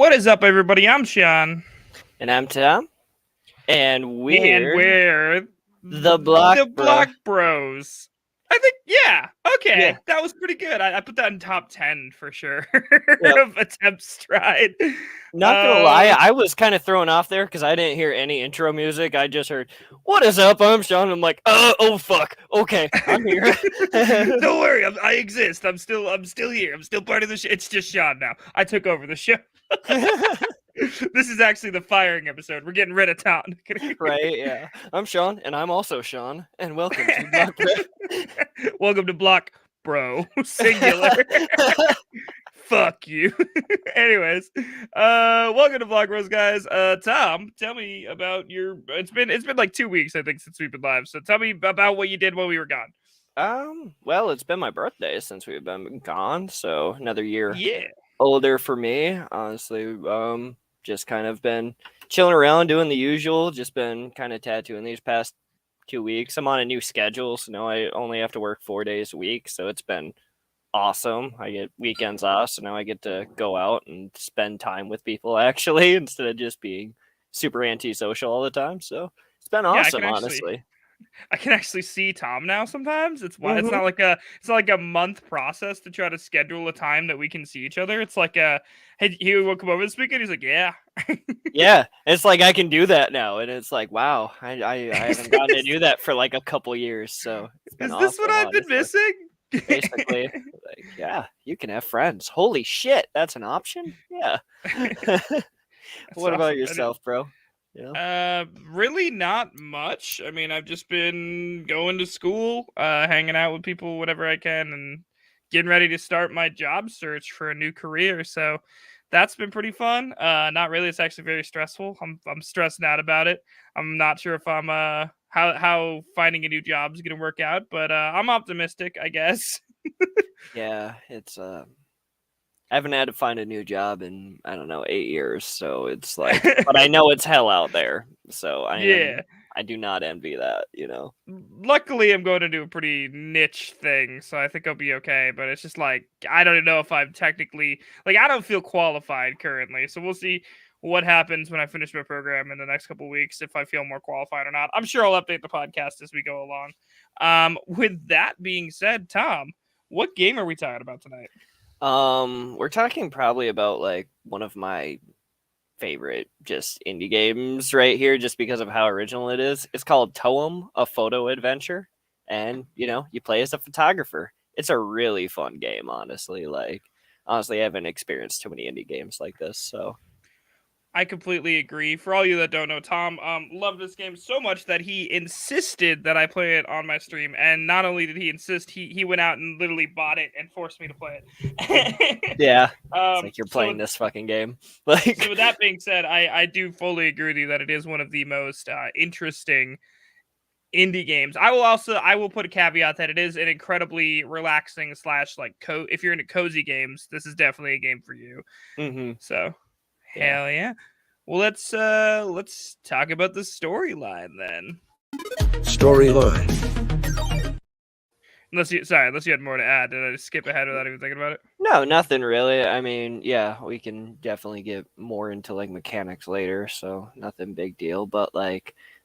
What is up, everybody? I'm Sean. And I'm Tom. And we're the Block the Bro. Block Bros. I think, yeah. Okay. Yeah. That was pretty good. I put that in top 10 for sure Yep. of attempt stride. Not gonna lie, I was kind of thrown off there because I didn't hear any intro music. I just heard, "What is up? I'm Sean." I'm like, oh fuck. Okay, I'm here. Don't worry, I exist. I'm still here. I'm still part of the show. It's just Sean now. I took over the show. This is actually the firing episode. We're getting rid of Tom. Right? Yeah. I'm Sean, and I'm also Sean, and welcome to Block Bro. Welcome to Block Bro. Singular. Fuck you. Anyways, welcome to Block Bros, guys. Tom, tell me about your. It's been like 2 weeks, I think, since we've been live. So tell me about what you did while we were gone. Well, it's been my birthday since we've been gone, so another year Yeah. older for me. Honestly, just kind of been chilling around, doing the usual. Just been kind of tattooing these past 2 weeks. I'm on a new schedule, so now I only have to work 4 days a week. So it's been awesome. I get weekends off, so now I get to go out and spend time with people actually instead of just being super antisocial all the time. So it's been awesome, honestly. I can actually see Tom now sometimes. It's Mhm. not like a month process to try to schedule a time that we can see each other. It's like hey, he will come over this weekend. He's like, yeah. Yeah, it's like I can do that now, and it's like, wow, I haven't gotten to do that for like a couple years, so it's been Is this awesome, what I've been honestly. missing? Basically, like, yeah, you can have friends. Holy shit, that's an option? Yeah. What about awesome. yourself, bro? Really not much. I mean, I've just been going to school, hanging out with people whenever I can, and getting ready to start my job search for a new career. So that's been pretty fun. Not really. It's actually very stressful. I'm stressed out about it. I'm not sure if I'm how finding a new job is gonna work out, but I'm optimistic, I guess. Yeah, it's I haven't had to find a new job in I don't know 8 years, so it's like, but I know it's hell out there, so Yeah. I do not envy that, you know. Luckily, I'm going to do a pretty niche thing, so I think I'll be okay. But it's just like I don't know if I'm technically I don't feel qualified currently. So we'll see what happens when I finish my program in the next couple of weeks if I feel more qualified or not. I'm sure I'll update the podcast as we go along. With that being said, Tom, what game are we talking about tonight? We're talking probably about like one of my favorite just indie games right here just because of how original it is. It's called TOEM, a photo adventure, and you play as a photographer. It's a really fun game, honestly. Honestly, I haven't experienced too many indie games like this, so I completely agree. For all you that don't know, Tom loved this game so much that he insisted that I play it on my stream. And not only did he insist, he went out and literally bought it and forced me to play it. Yeah, it's like you're playing this fucking game. So with that being said, I do fully agree with you that it is one of the most interesting indie games. I will put a caveat that it is an incredibly relaxing slash if you're into cozy games, this is definitely a game for you. Mm-hmm. So hell yeah. Well, let's talk about the storyline then. Storyline. Unless you had more to add. Did I just skip ahead without even thinking about it? No, nothing really. I mean, yeah, we can definitely get more into like mechanics later, so nothing big deal. But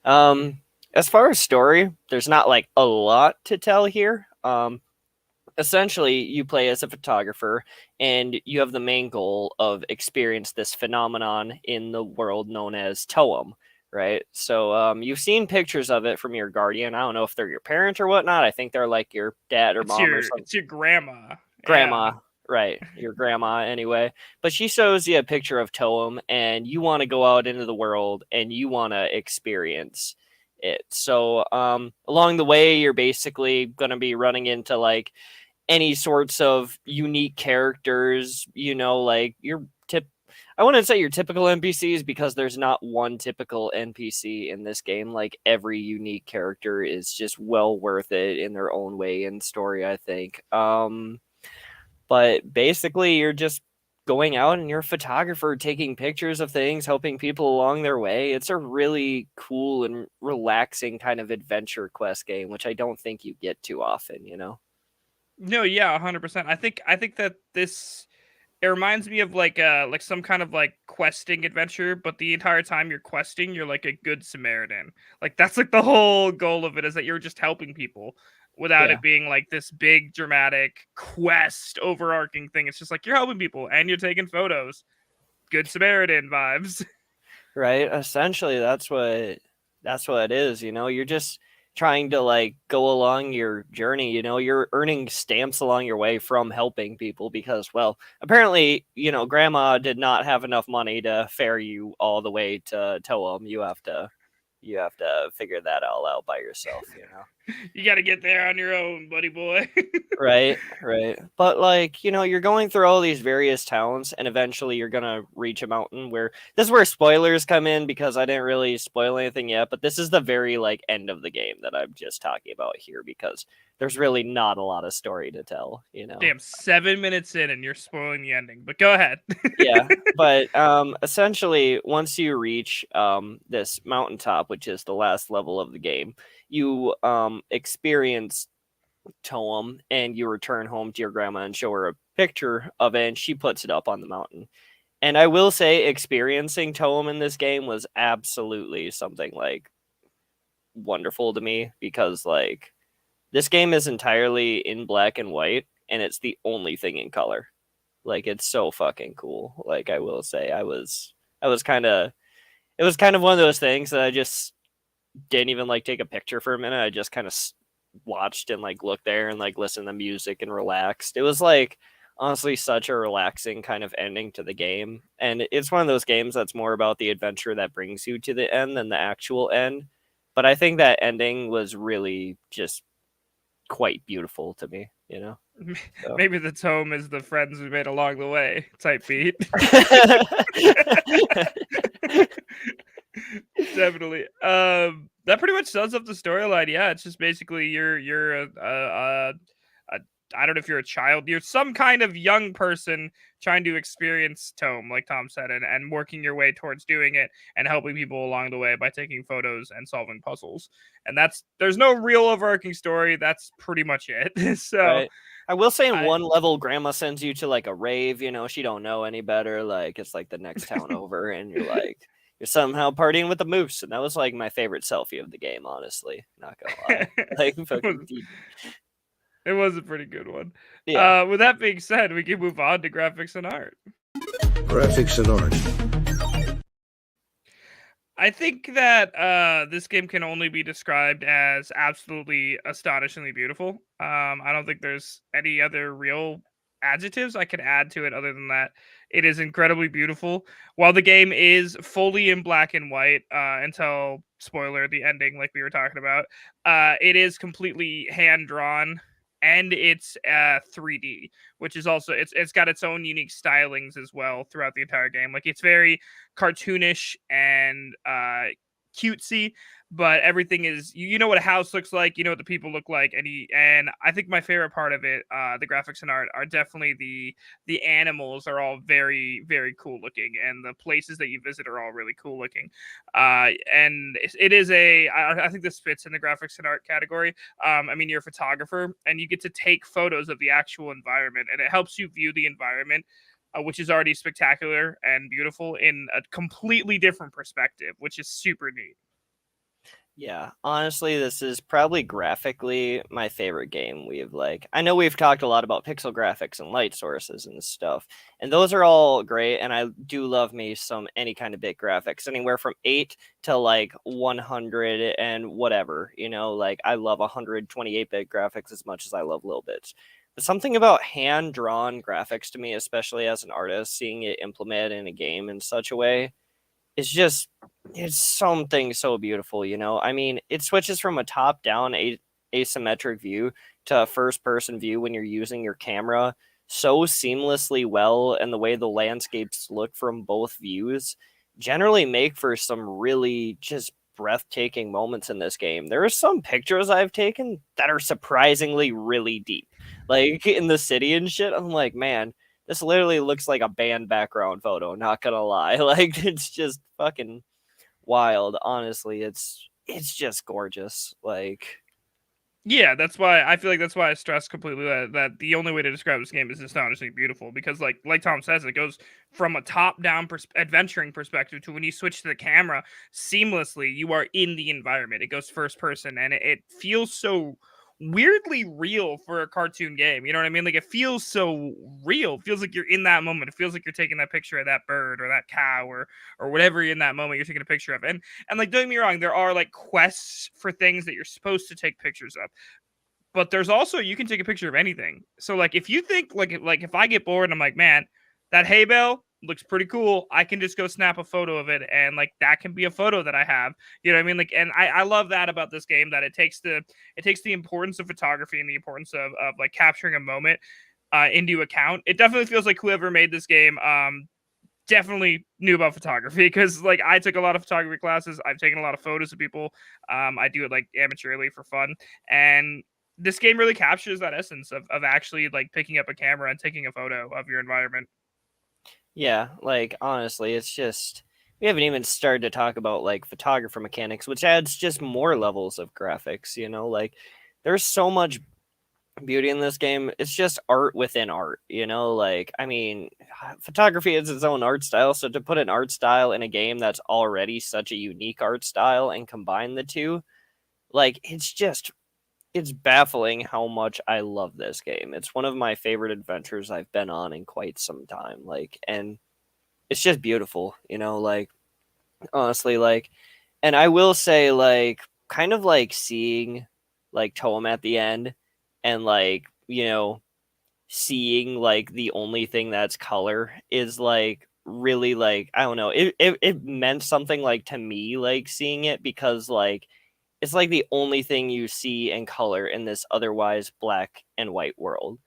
as far as story, there's not like a lot to tell here. Essentially you play as a photographer and you have the main goal of experience this phenomenon in the world known as TOEM, right? So you've seen pictures of it from your guardian. I don't know if they're your parent or whatnot. I think they're like your dad or mom or something. It's your grandma. Grandma, right. Your grandma anyway. But she shows you a picture of TOEM and you want to go out into the world and you want to experience it. So along the way, you're basically going to be running into like any sorts of unique characters, like I wouldn't say your typical NPCs because there's not one typical NPC in this game. Like every unique character is just well worth it in their own way in story, I think. But basically you're just going out and you're a photographer taking pictures of things, helping people along their way. It's a really cool and relaxing kind of adventure quest game, which I don't think you get too often, No, yeah, 100%. I think that this It reminds me of like some kind of like questing adventure, but the entire time you're questing, you're like a good Samaritan. Like that's like the whole goal of it, is that you're just helping people without Yeah. it being like this big dramatic quest overarching thing. It's just like you're helping people and you're taking photos. Good Samaritan vibes. Right? Essentially, that's what it is, you know? You're just trying to like go along your journey, you know? You're earning stamps along your way from helping people because, well, apparently, you know, grandma did not have enough money to fare you all the way to TOEM. You have to figure that all out by yourself, you know? You got to get there on your own, buddy boy. Right, right. But like, you know, you're going through all these various towns and eventually you're gonna reach a mountain where this is where spoilers come in because I didn't really spoil anything yet, but this is the very like end of the game that I'm just talking about here because there's really not a lot of story to tell, you know. Damn, 7 minutes in and you're spoiling the ending. But go ahead. Yeah, but essentially once you reach this mountaintop, which is the last level of the game, you experience TOEM and you return home to your grandma and show her a picture of it and she puts it up on the mountain. And I will say experiencing TOEM in this game was absolutely something like wonderful to me because like this game is entirely in black and white and it's the only thing in color. Like it's so fucking cool. Like I will say I was kind of it was kind of one of those things that I just didn't even like take a picture for a minute. I just kind of watched and like looked there and like listened to music and relaxed. It was like honestly such a relaxing kind of ending to the game. And it's one of those games that's more about the adventure that brings you to the end than the actual end. But I think that ending was really just quite beautiful to me, you know? So. Maybe the tome is the friends we made along the way type beat. Definitely. That pretty much sums up the storyline. Yeah, it's just basically you're a I don't know if you're a child, you're some kind of young person trying to experience Tome, like Tom said, and working your way towards doing it and helping people along the way by taking photos and solving puzzles. And there's no real overarching story. That's pretty much it. So Right. I will say in I one level, grandma sends you to like a rave, you know, she don't know any better. Like it's like the next town over, and you're somehow partying with the moose. And that was like my favorite selfie of the game, honestly. Not gonna lie. Like fucking deep. it was a pretty good one. Yeah. With that being said, we can move on to graphics and art. Graphics and art. I think that this game can only be described as absolutely astonishingly beautiful. I don't think there's any other real adjectives I could add to it other than that. It is incredibly beautiful. While the game is fully in black and white until, spoiler, the ending, like we were talking about, it is completely hand drawn. And it's 3D, which is also it's got its own unique stylings as well throughout the entire game. Like it's very cartoonish and cutesy, but everything is you know what a house looks like, you know what the people look like, and I think my favorite part of it, the graphics and art, are definitely the animals are all very very cool looking, and the places that you visit are all really cool looking. And it is I think this fits in the graphics and art category. I mean, you're a photographer and you get to take photos of the actual environment, and it helps you view the environment, which is already spectacular and beautiful, in a completely different perspective, which is super neat. Yeah, honestly, this is probably graphically my favorite game we've like. I know we've talked a lot about pixel graphics and light sources and stuff, and those are all great. And I do love me some any kind of bit graphics, anywhere from 8 to like 100 and whatever. You know, like I love 128-bit graphics as much as I love little bits. But something about hand drawn graphics to me, especially as an artist, seeing it implemented in a game in such a way it's just it's something so beautiful, you know. I mean, it switches from a top-down asymmetric view to a first-person view when you're using your camera so seamlessly well, and the way the landscapes look from both views generally make for some really just breathtaking moments in this game. There are some pictures I've taken that are surprisingly really deep, like in the city and shit. I'm like, man, this literally looks like a band background photo, not gonna lie. Like it's just fucking wild. Honestly, it's just gorgeous. Like Yeah, that's why I feel like that's why I stress completely that the only way to describe this game is astonishingly beautiful, because like Tom says, it goes from a top down adventuring perspective to when you switch to the camera seamlessly, you are in the environment. It goes first person, and it feels so weirdly real for a cartoon game. You know what I mean? Like, it feels so real. It feels like you're in that moment. It feels like you're taking that picture of that bird or that cow or whatever in that moment you're taking a picture of. And like, don't get me wrong, there are like quests for things that you're supposed to take pictures of, but there's also, you can take a picture of anything. So like, if you think like if I get bored and I'm like, man, that hay bale looks pretty cool, I can just go snap a photo of it, and like that can be a photo that I have. You know what I mean? Like, and I love that about this game, that it takes the importance of photography and the importance of like capturing a moment into account. It definitely feels like whoever made this game definitely knew about photography, because like I took a lot of photography classes. I've taken a lot of photos of people. I do it like amateurly for fun, and this game really captures that essence of actually like picking up a camera and taking a photo of your environment. Yeah, like honestly, it's just we haven't even started to talk about like photographer mechanics, which adds just more levels of graphics, you know, like there's so much beauty in this game. It's just art within art, you know, like I mean, photography is its own art style, so to put an art style in a game that's already such a unique art style and combine the two, like it's baffling how much I love this game. It's one of my favorite adventures I've been on in quite some time. Like, and it's just beautiful, you know, like honestly, like, and I will say, like, kind of like seeing like Toem at the end and like, you know, seeing like the only thing that's color is like really like I don't know, it meant something like to me, like seeing it, because like it's like the only thing you see in color in this otherwise black and white world.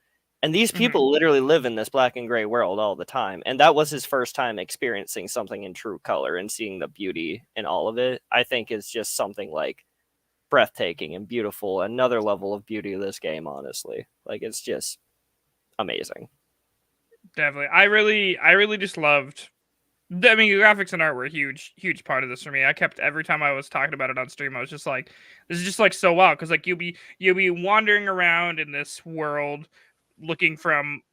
And these Hmm. people literally live in this black and gray world all the time. And that was his first time experiencing something in true color and seeing the beauty in all of it. I think is just something like breathtaking and beautiful. Another level of beauty of this game, honestly. Like it's just amazing. Definitely, I really just loved. I mean, graphics and art were a huge part of this for me. I kept, every time I was talking about it on stream, I was just like, "This is just like so wild," because like you'll be wandering around in this world, looking from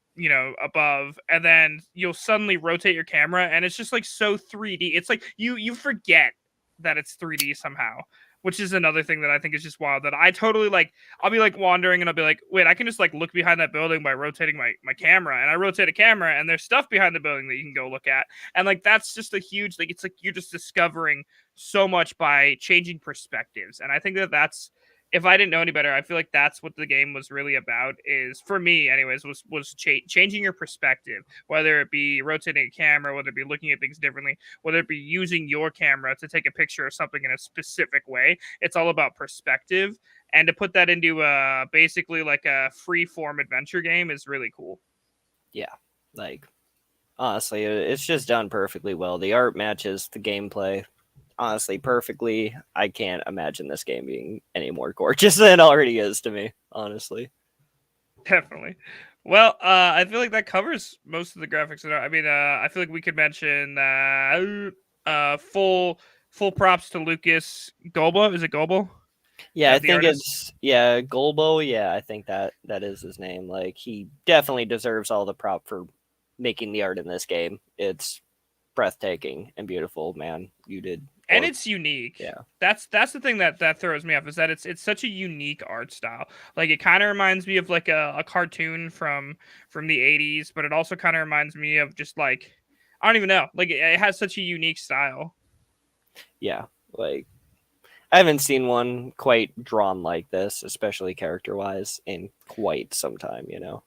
above, and then you'll suddenly rotate your camera, and it's just like so 3D. It's like you forget that it's 3D somehow, which is another thing that I think is just wild. That I totally like. I'll be like wandering, and I'll be like, wait, I can just like look behind that building by rotating my camera, and I rotate a camera, and there's stuff behind the building that you can go look at, and like that's just a huge, like, it's like you're just discovering so much by changing perspectives. And I think that that's, if I didn't know any better, I feel like that's what the game was really about, is for me anyways, was changing your perspective, whether it be rotating a camera, whether it be looking at things differently, whether it be using your camera to take a picture of something in a specific way. It's all about perspective, and to put that into basically like a free form adventure game is really cool. Yeah. Like honestly, it's just done perfectly well. The art matches the gameplay honestly perfectly. I can't imagine this game being any more gorgeous than it already is to me, honestly. Definitely. Well, I feel like that covers most of the graphics. I mean, I feel like we could mention full props to Lucas Golbo. Is it Golbo? Yeah, I The think artist. it's yeah, Golbo, yeah, I think that is his name. Like he definitely deserves all the prop for making the art in this game. It's breathtaking and beautiful, man. You did And or it's unique. yeah. That's the thing that throws me off, is that it's such a unique art style. Like, it kind of reminds me of like a cartoon from the 80s, but it also kind of reminds me of just like, I don't even know. Like, it has such a unique style. Yeah. Like I haven't seen one quite drawn like this, especially character wise, in quite some time, you know.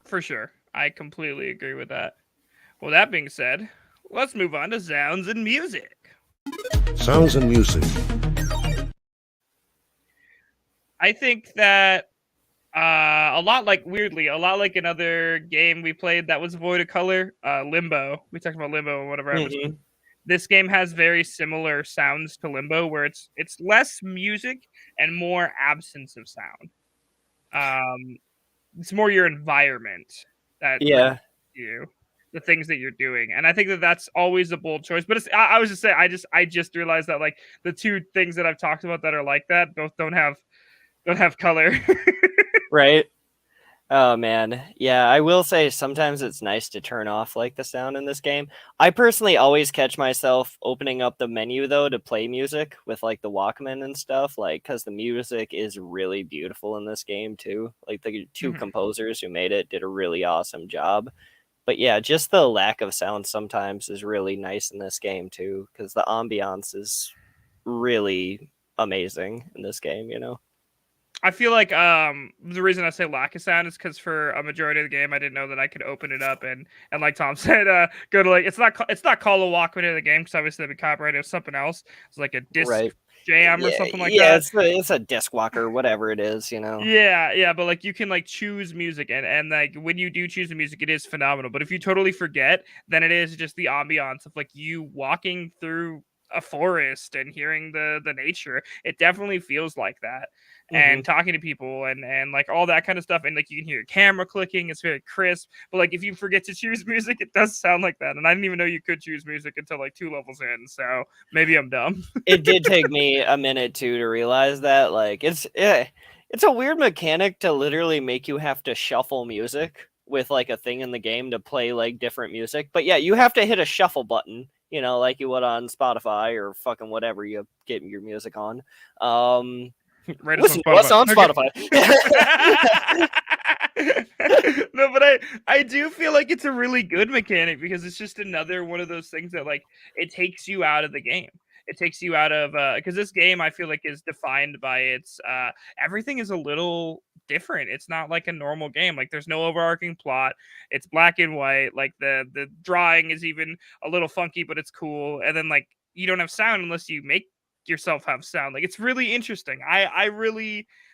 For sure. I completely agree with that. Well, that being said, let's move on to sounds and music. Sounds and music. I think that a lot like, weirdly, a lot like another game we played that was void of color, Limbo. We talked about Limbo in one of our episodes. Hmm. This game has very similar sounds to Limbo, where it's less music and more absence of sound. Um, it's more your environment that brings Yeah. you the things that you're doing, and I think that that's always a bold choice. But I was just saying, I just realized that like the two things that I've talked about that are like that both don't have don't have color. Right? Oh man, yeah, I will say sometimes it's nice to turn off like the sound in this game. I personally always catch myself opening up the menu though to play music with like the Walkman and stuff, like because the music is really beautiful in this game too. Like the two Mhm. composers who made it did a really awesome job. But yeah, just the lack of sound sometimes is really nice in this game too, because the ambiance is really amazing in this game, you know? I feel like the reason I say lack of sound is because for a majority of the game I didn't know that I could open it up and like Tom said, go to like it's not call a Walkman in the game because obviously that'd be copyrighted. It's something else. It's like a disc Right. jam or Yeah, something like yeah, that. it's a disc walker, whatever it is, you know. Yeah, but like you can like choose music and like when you do choose the music, it is phenomenal. But if you totally forget, then it is just the ambiance of like you walking through a forest and hearing the nature. It definitely feels like that. Hmm. And talking to people and like all that kind of stuff. And like you can hear your camera clicking, it's very crisp. But like if you forget to choose music, it does sound like that. And I didn't even know you could choose music until like 2 levels in. So maybe I'm dumb. It did take me a minute too to realize that. Like it's a weird mechanic to literally make you have to shuffle music with like a thing in the game to play like different music. But yeah, you have to hit a shuffle button, you know, like you would on Spotify or fucking whatever you get your music on. Rate us on Listen to us Spotify. on Okay. Spotify. No, but I do feel like it's a really good mechanic because it's just another one of those things that like it takes you out of the game. It takes you out of because this game I feel like is defined by its everything is a little different. It's not like a normal game. Like there's no overarching plot. It's black and white. Like the drawing is even a little funky, but it's cool. And then like you don't have sound unless you make yourself have sound. Like it's really interesting.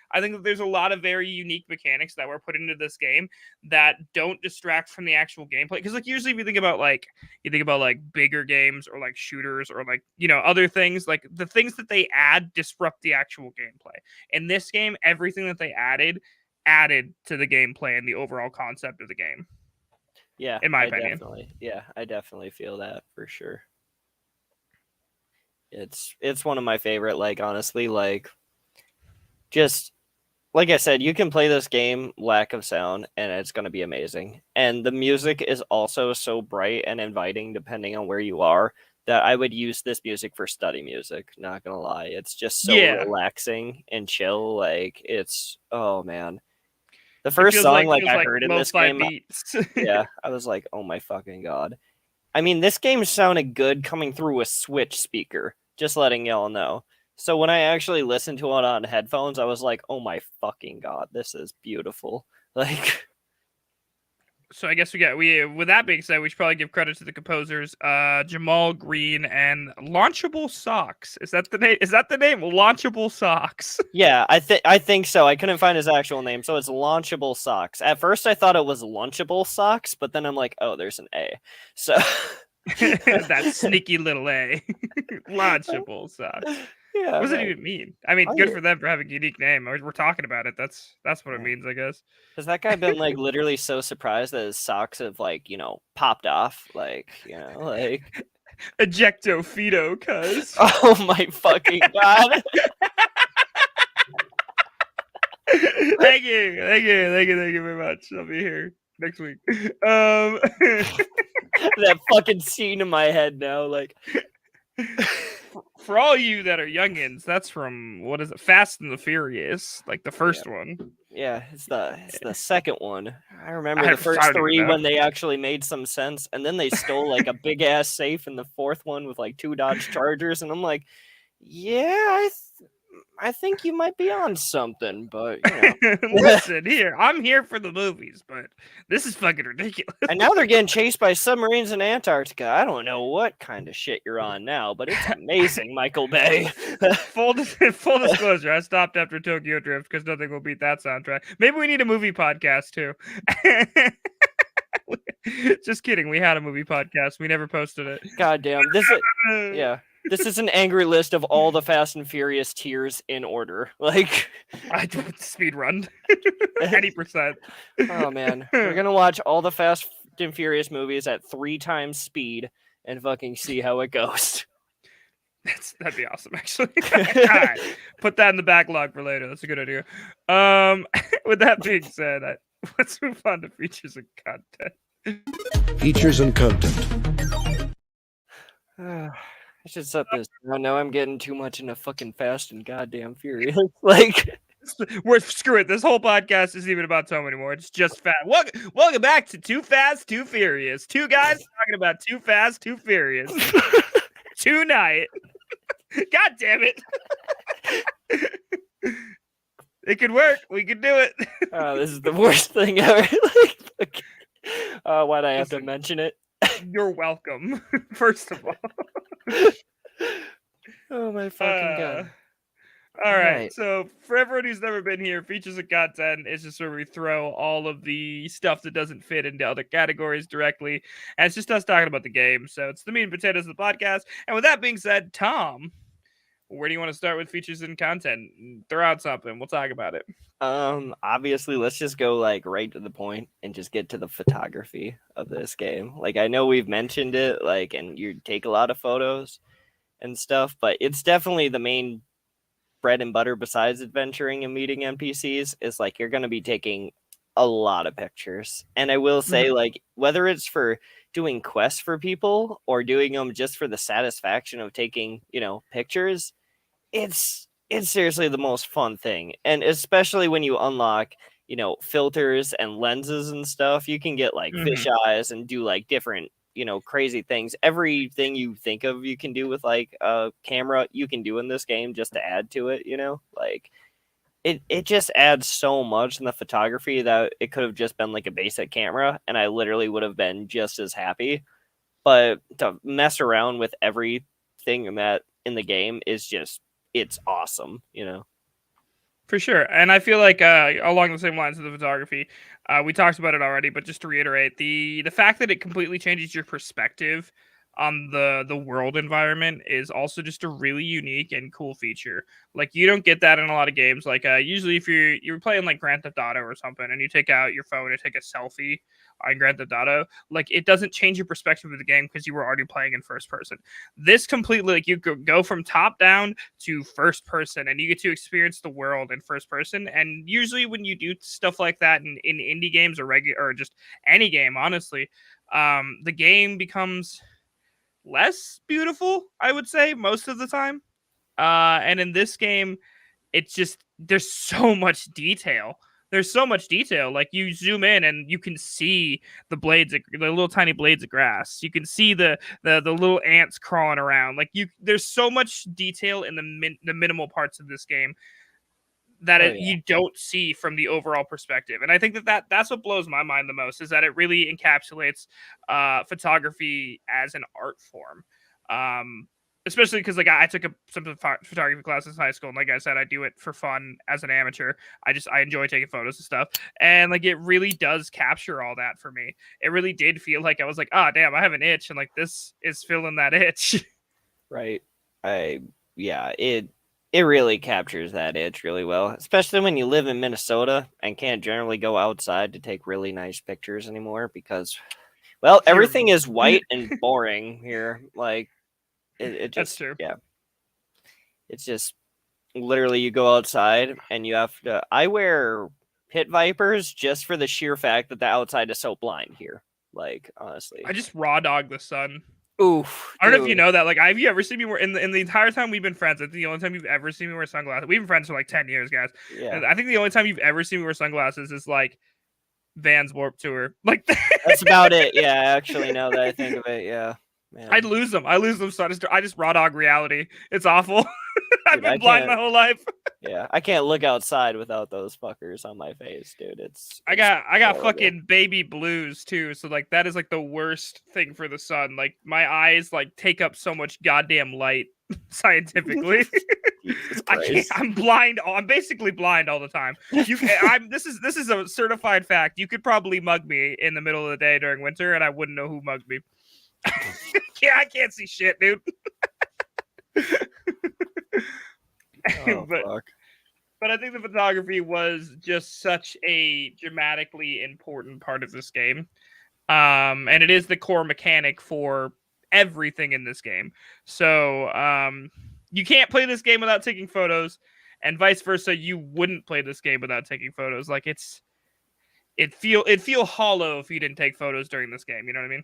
I think that there's a lot of very unique mechanics that were put into this game that don't distract from the actual gameplay. Because like usually if you think about like bigger games or like shooters or like other things, like the things that they add disrupt the actual gameplay. In this game, everything that they added to the gameplay and the overall concept of the game. Yeah, In my opinion. I definitely feel that for sure. It's one of my favorite, like honestly, like just like I said, you can play this game lack of sound and it's going to be amazing. And the music is also so bright and inviting depending on where you are that I would use this music for study music, not going to lie. It's just so Yeah. relaxing and chill, like it's oh man. The It first song like feels I like heard in this lo-fi game, beats. yeah, I was like, "Oh my fucking god." I mean, this game sounded good coming through a Switch speaker, just letting y'all know. So when I actually listened to it on headphones, I was like, "Oh my fucking god, this is beautiful." Like So I guess we with that being said, we should probably give credit to the composers, Jamal Green and Launchable Socks. Is that the name? Is that the name? Launchable Socks. yeah, I think so. I couldn't find his actual name, so it's Launchable Socks. At first I thought it was Lunchable Socks, but then I'm like, "Oh, there's an A." So That sneaky little A. Launchable Socks. yeah, What does it right. even mean? I mean, Oh, good yeah. for them for having a unique name. We're talking about it. That's what it Yeah. means, I guess. Has that guy been like literally so surprised that his socks have like, popped off? Like, like Ejecto Fido, cuz. oh my fucking god. Thank you very much. I'll be here next week. That fucking scene in my head now, like For all you that are youngins, that's from what is it? Fast and the Furious, like the yeah, first one. yeah, it's the second one. I remember I the first don't even three know. when they actually made some sense, and then they stole like a big ass safe in the fourth one with like 2 Dodge Chargers, and I'm like, yeah, I think you might be on something, but Listen here, I'm here for the movies, but this is fucking ridiculous. And now they're getting chased by submarines in Antarctica. I don't know what kind of shit you're on now, but it's amazing, Michael Bay. Full disclosure, I stopped after Tokyo Drift because nothing will beat that soundtrack. Maybe we need a movie podcast too. Just kidding. We had a movie podcast. We never posted it. God damn. This is an angry list of all the Fast and Furious tiers in order. Like I speed run 80%. oh man. We're gonna watch all the Fast and Furious movies at 3 times speed and fucking see how it goes. That'd be awesome, actually. All right, put that in the backlog for later. That's a good idea. With that being said, let's move on to features and content. Features and content. I should set this. I know I'm getting too much into fucking Fast and Goddamn Furious. Like, Screw it. This whole podcast isn't even about Tom anymore. It's just fast. Welcome back to Too Fast, Too Furious. Two guys talking about Too Fast, Too Furious tonight. God damn it. It could work. We could do it. this is the worst thing ever. Like, why'd I have to mention it? You're welcome. First of all. Oh my fucking god. All right. So for everyone who's never been here, features and content is just where we throw all of the stuff that doesn't fit into other categories directly. And it's just us talking about the game. So it's the meat and potatoes of the podcast. And with that being said, Tom, where do you want to start with features and content? Throw out something. We'll talk about it. Obviously, let's just go like right to the point and just get to the photography of this game. Like, I know we've mentioned it, like, and you take a lot of photos and stuff, but it's definitely the main bread and butter besides adventuring and meeting NPCs is like you're going to be taking a lot of pictures. And I will say, like, whether it's for doing quests for people or doing them just for the satisfaction of taking, pictures, it's seriously the most fun thing. And especially when you unlock, filters and lenses and stuff, you can get like fish eyes and do like different, crazy things. Everything you think of you can do with like a camera, you can do in this game just to add to it, like it just adds so much in the photography that it could have just been like a basic camera and I literally would have been just as happy. But to mess around with everything that in the game is just, it's awesome, For sure. And I feel like along the same lines of the photography, we talked about it already, but just to reiterate, the fact that it completely changes your perspective on the world environment is also just a really unique and cool feature. Like, you don't get that in a lot of games. Like, usually if you're playing like Grand Theft Auto or something and you take out your phone and take a selfie on Grand Theft Auto, like, it doesn't change your perspective of the game because you were already playing in first person. This completely, like, you could go from top down to first person and you get to experience the world in first person. And usually when you do stuff like that in indie games or just any game, honestly, the game becomes less beautiful, I would say, most of the time. And in this game, it's just, there's so much detail. There's so much detail. Like, you zoom in and you can see the little tiny blades of grass. You can see the little ants crawling around. Like, there's so much detail in the minimal parts of this game that you don't see from the overall perspective. And I think that's what blows my mind the most, is that it really encapsulates photography as an art form. Especially because, like, I took some photography classes in high school, and like I said, I do it for fun as an amateur. I enjoy taking photos and stuff, and like, it really does capture all that for me. It really did feel like I was like, oh damn, I have an itch, and like, this is filling that itch. Right. It really captures that itch really well, especially when you live in Minnesota and can't generally go outside to take really nice pictures anymore because, well, everything is white and boring here. Like, it just, that's true. Yeah. It's just literally you go outside and you have to. I wear pit vipers just for the sheer fact that the outside is so blind here. Like, honestly, I just raw dog the sun. Oof. I don't know if you know that. Like, have you ever seen me wear in the entire time we've been friends? I think the only time you've ever seen me wear sunglasses. We've been friends for like 10 years, guys. Yeah. And I think the only time you've ever seen me wear sunglasses is like Vans Warped Tour. Like, that's about it. Yeah, actually, now that I think of it, yeah. Man. I'd lose them. So I just raw dog reality. It's awful. I've been blind my whole life. Yeah, I can't look outside without those fuckers on my face, dude. I got fucking baby blues too. So like, that is like the worst thing for the sun. Like, my eyes like take up so much goddamn light scientifically. I'm blind. I'm basically blind all the time. This is a certified fact. You could probably mug me in the middle of the day during winter and I wouldn't know who mugged me. Yeah, I can't see shit, dude. But I think the photography was just such a dramatically important part of this game. And it is the core mechanic for everything in this game. So you can't play this game without taking photos, and vice versa. You wouldn't play this game without taking photos. Like it'd feel hollow if you didn't take photos during this game. You know what I mean?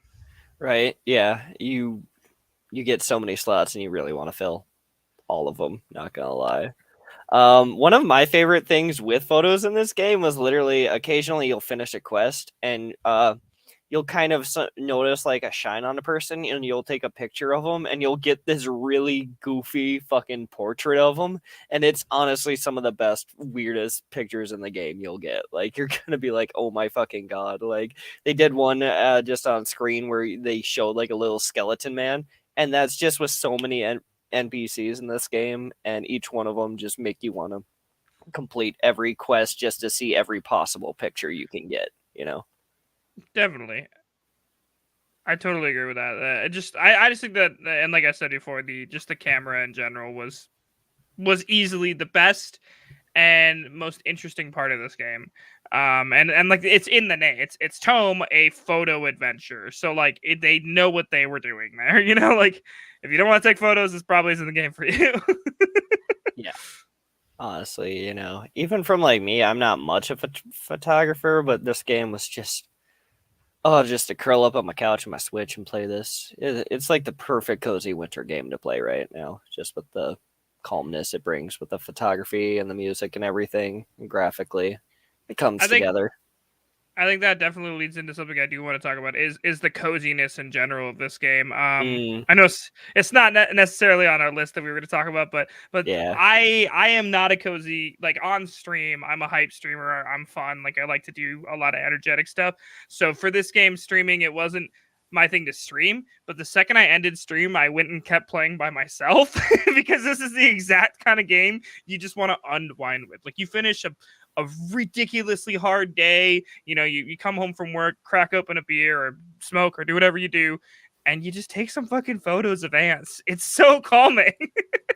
Right? Yeah. You get so many slots and you really want to fill all of them, not gonna lie. One of my favorite things with photos in this game was literally occasionally you'll finish a quest and you'll kind of notice like a shine on a person and you'll take a picture of them and you'll get this really goofy fucking portrait of them, and it's honestly some of the best weirdest pictures in the game you'll get. Like you're gonna be like, oh my fucking god. Like they did one just on screen where they showed like a little skeleton man, and that's just with so many NPCs in this game, and each one of them just make you want to complete every quest just to see every possible picture you can get, you know? Definitely. I totally agree with that. I just think that, and like I said before, the camera in general was easily the best and most interesting part of this game. And like it's in the name, it's TOEM, a photo adventure. So like they know what they were doing there. You know, like if you don't want to take photos, this probably isn't the game for you. Yeah. Honestly, you know, even from like me, I'm not much of a photographer, but this game was just just to curl up on my couch and my Switch and play this. It's like the perfect cozy winter game to play right now, just with the calmness it brings with the photography and the music and everything, and graphically. It comes I think together. I think that definitely leads into something I do want to talk about is the coziness in general of this game. I know it's not necessarily on our list that we were going to talk about, but Yeah. I am not a cozy, like on stream. I'm a hype streamer. I'm fun. Like I like to do a lot of energetic stuff. So for this game, streaming, it wasn't my thing to stream. But the second I ended stream, I went and kept playing by myself because this is the exact kind of game you just want to unwind with. Like you finish a ridiculously hard day. You know, you come home from work, crack open a beer or smoke or do whatever you do, and you just take some fucking photos of ants. It's so calming.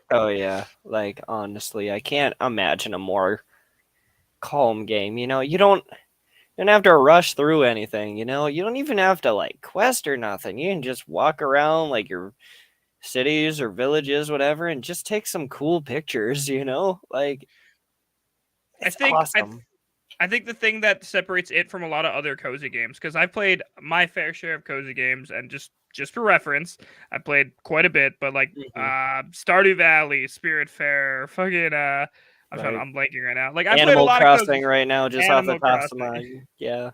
Oh yeah. Like honestly, I can't imagine a more calm game. You know, you don't have to rush through anything, you know? You don't even have to like quest or nothing. You can just walk around like your cities or villages, whatever, and just take some cool pictures, you know? Like I it's think awesome. I think the thing that separates it from a lot of other cozy games, because I've played my fair share of cozy games, and just for reference, I played quite a bit, but like Hmm. Stardew Valley, Spiritfarer, fucking Right. I'm blanking right now. Like I played a Animal lot of cozy Crossing right now, just off the Animal top of Crossing. my yeah.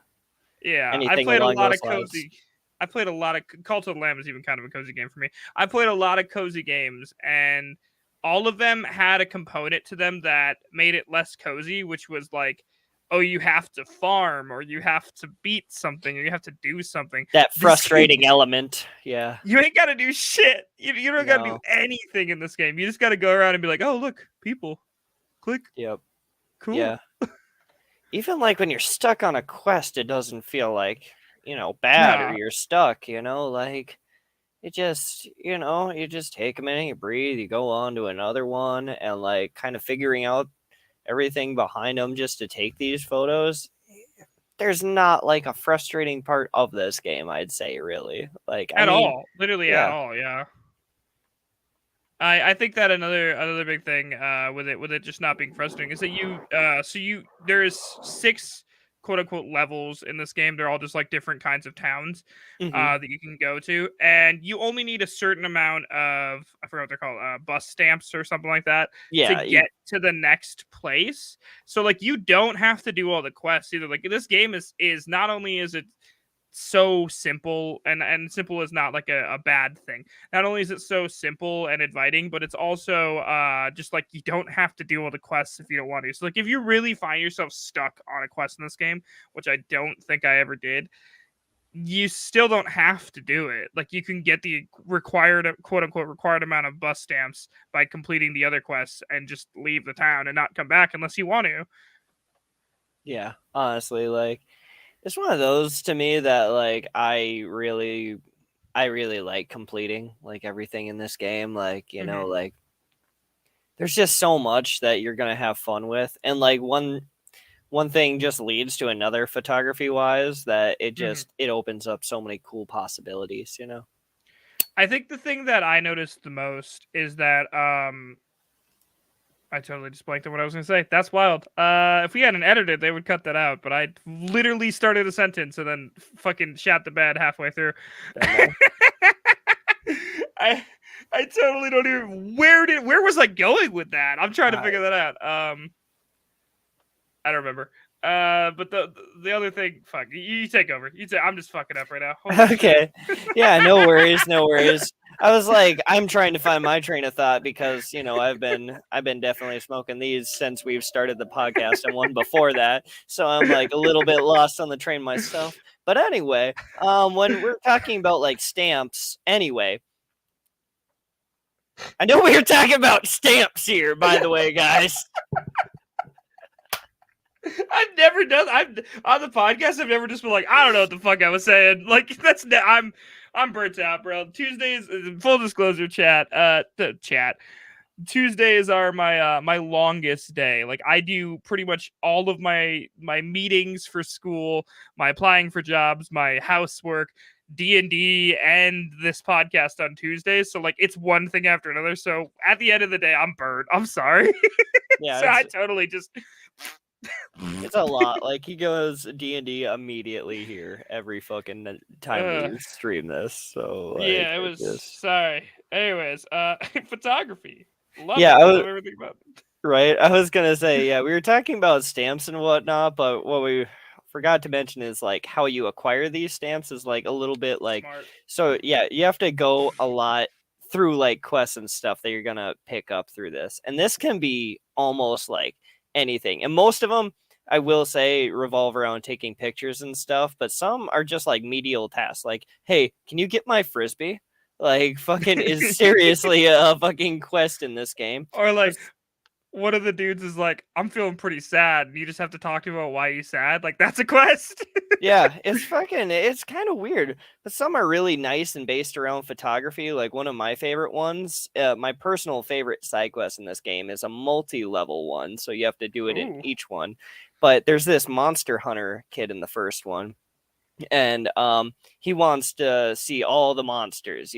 Yeah, I Anything played a along lot those of lines. cozy. I played a lot of Cult of the Lamb is even kind of a cozy game for me. I played a lot of cozy games, and all of them had a component to them that made it less cozy, which was like, oh, you have to farm, or you have to beat something, or you have to do something. That This game, frustrating element. Yeah. you ain't got to do shit. You don't got to do No. anything in this game. You just got to go around and be like, oh, look, people, click, Yep. cool. Yeah. Even like when you're stuck on a quest, it doesn't feel like, you know, bad or Nah, you're stuck, you know, like it just, you know, you just take a minute, you breathe, you go on to another one, and like kind of figuring out everything behind them just to take these photos. There's not like a frustrating part of this game, I'd say, really. Like, I at mean, all, literally at yeah. all. Yeah. I think that another big thing with it just not being frustrating is that there's 6 quote unquote levels in this game. They're all just like different kinds of towns Hmm. that you can go to, and you only need a certain amount of, I forgot what they're called, bus stamps or something like that, to Yeah. get to the next place. So like you don't have to do all the quests either. Like this game is not only is it so simple, and simple is not like a bad thing. Not only is it so simple and inviting, but it's also just like you don't have to do all the quests if you don't want to. So like if you really find yourself stuck on a quest in this game, which I don't think I ever did, you still don't have to do it. Like you can get the required, quote unquote required amount of bus stamps by completing the other quests and just leave the town and not come back unless you want to. Yeah. Honestly, like, it's one of those to me that like I really like completing like everything in this game. Like, you know, Hmm. like there's just so much that you're gonna have fun with. And like one thing just leads to another photography wise that Hmm. it opens up so many cool possibilities, you know? I think the thing that I noticed the most is that I totally just blanked on what I was gonna say. That's wild. If we had an editor, they would cut that out. But I literally started a sentence and then fucking shat the bed halfway through. I I totally don't even where was I going with that? I'm trying to figure that out. I don't remember. But the other thing, fuck, you take over. I'm just fucking up right now. Holy Okay. Yeah, no worries, no worries. I was like, I'm trying to find my train of thought because, I've been definitely smoking these since we've started the podcast and one before that. So I'm like a little bit lost on the train myself. But anyway, when we're talking about like stamps, anyway, I know we were talking about stamps here, by the way, guys. I've never done. I've on the podcast. I've never just been like, I don't know what the fuck I was saying. Like I'm burnt out, bro. Tuesdays, full disclosure, chat. The chat. Tuesdays are my longest day. Like I do pretty much all of my meetings for school, my applying for jobs, my housework, D&D, and this podcast on Tuesdays. So like it's one thing after another. So at the end of the day, I'm burnt. I'm sorry. Yeah, So I totally just. it's a lot. Like he goes D&D immediately here every fucking time we stream this. So like, yeah, it was sorry. Anyways, photography. Love yeah, it. Love everything about it. Right. I was gonna say, yeah, we were talking about stamps and whatnot, but what we forgot to mention is like how you acquire these stamps is like a little bit like Smart. so yeah, you have to go a lot through like quests and stuff that you're gonna pick up through this. And this can be almost like anything. And most of them, I will say, revolve around taking pictures and stuff, but some are just like medial tasks. Like, hey, can you get my frisbee? Like fucking is seriously a fucking quest in this game. Or like one of the dudes is like, I'm feeling pretty sad, and you just have to talk to him about why you're sad. Like that's a quest. Yeah, it's kind of weird, but some are really nice and based around photography. Like one of my favorite ones, my personal favorite side quest in this game is a multi-level one, so you have to do it in each one. But there's this monster hunter kid in the first one, and he wants to see all the monsters,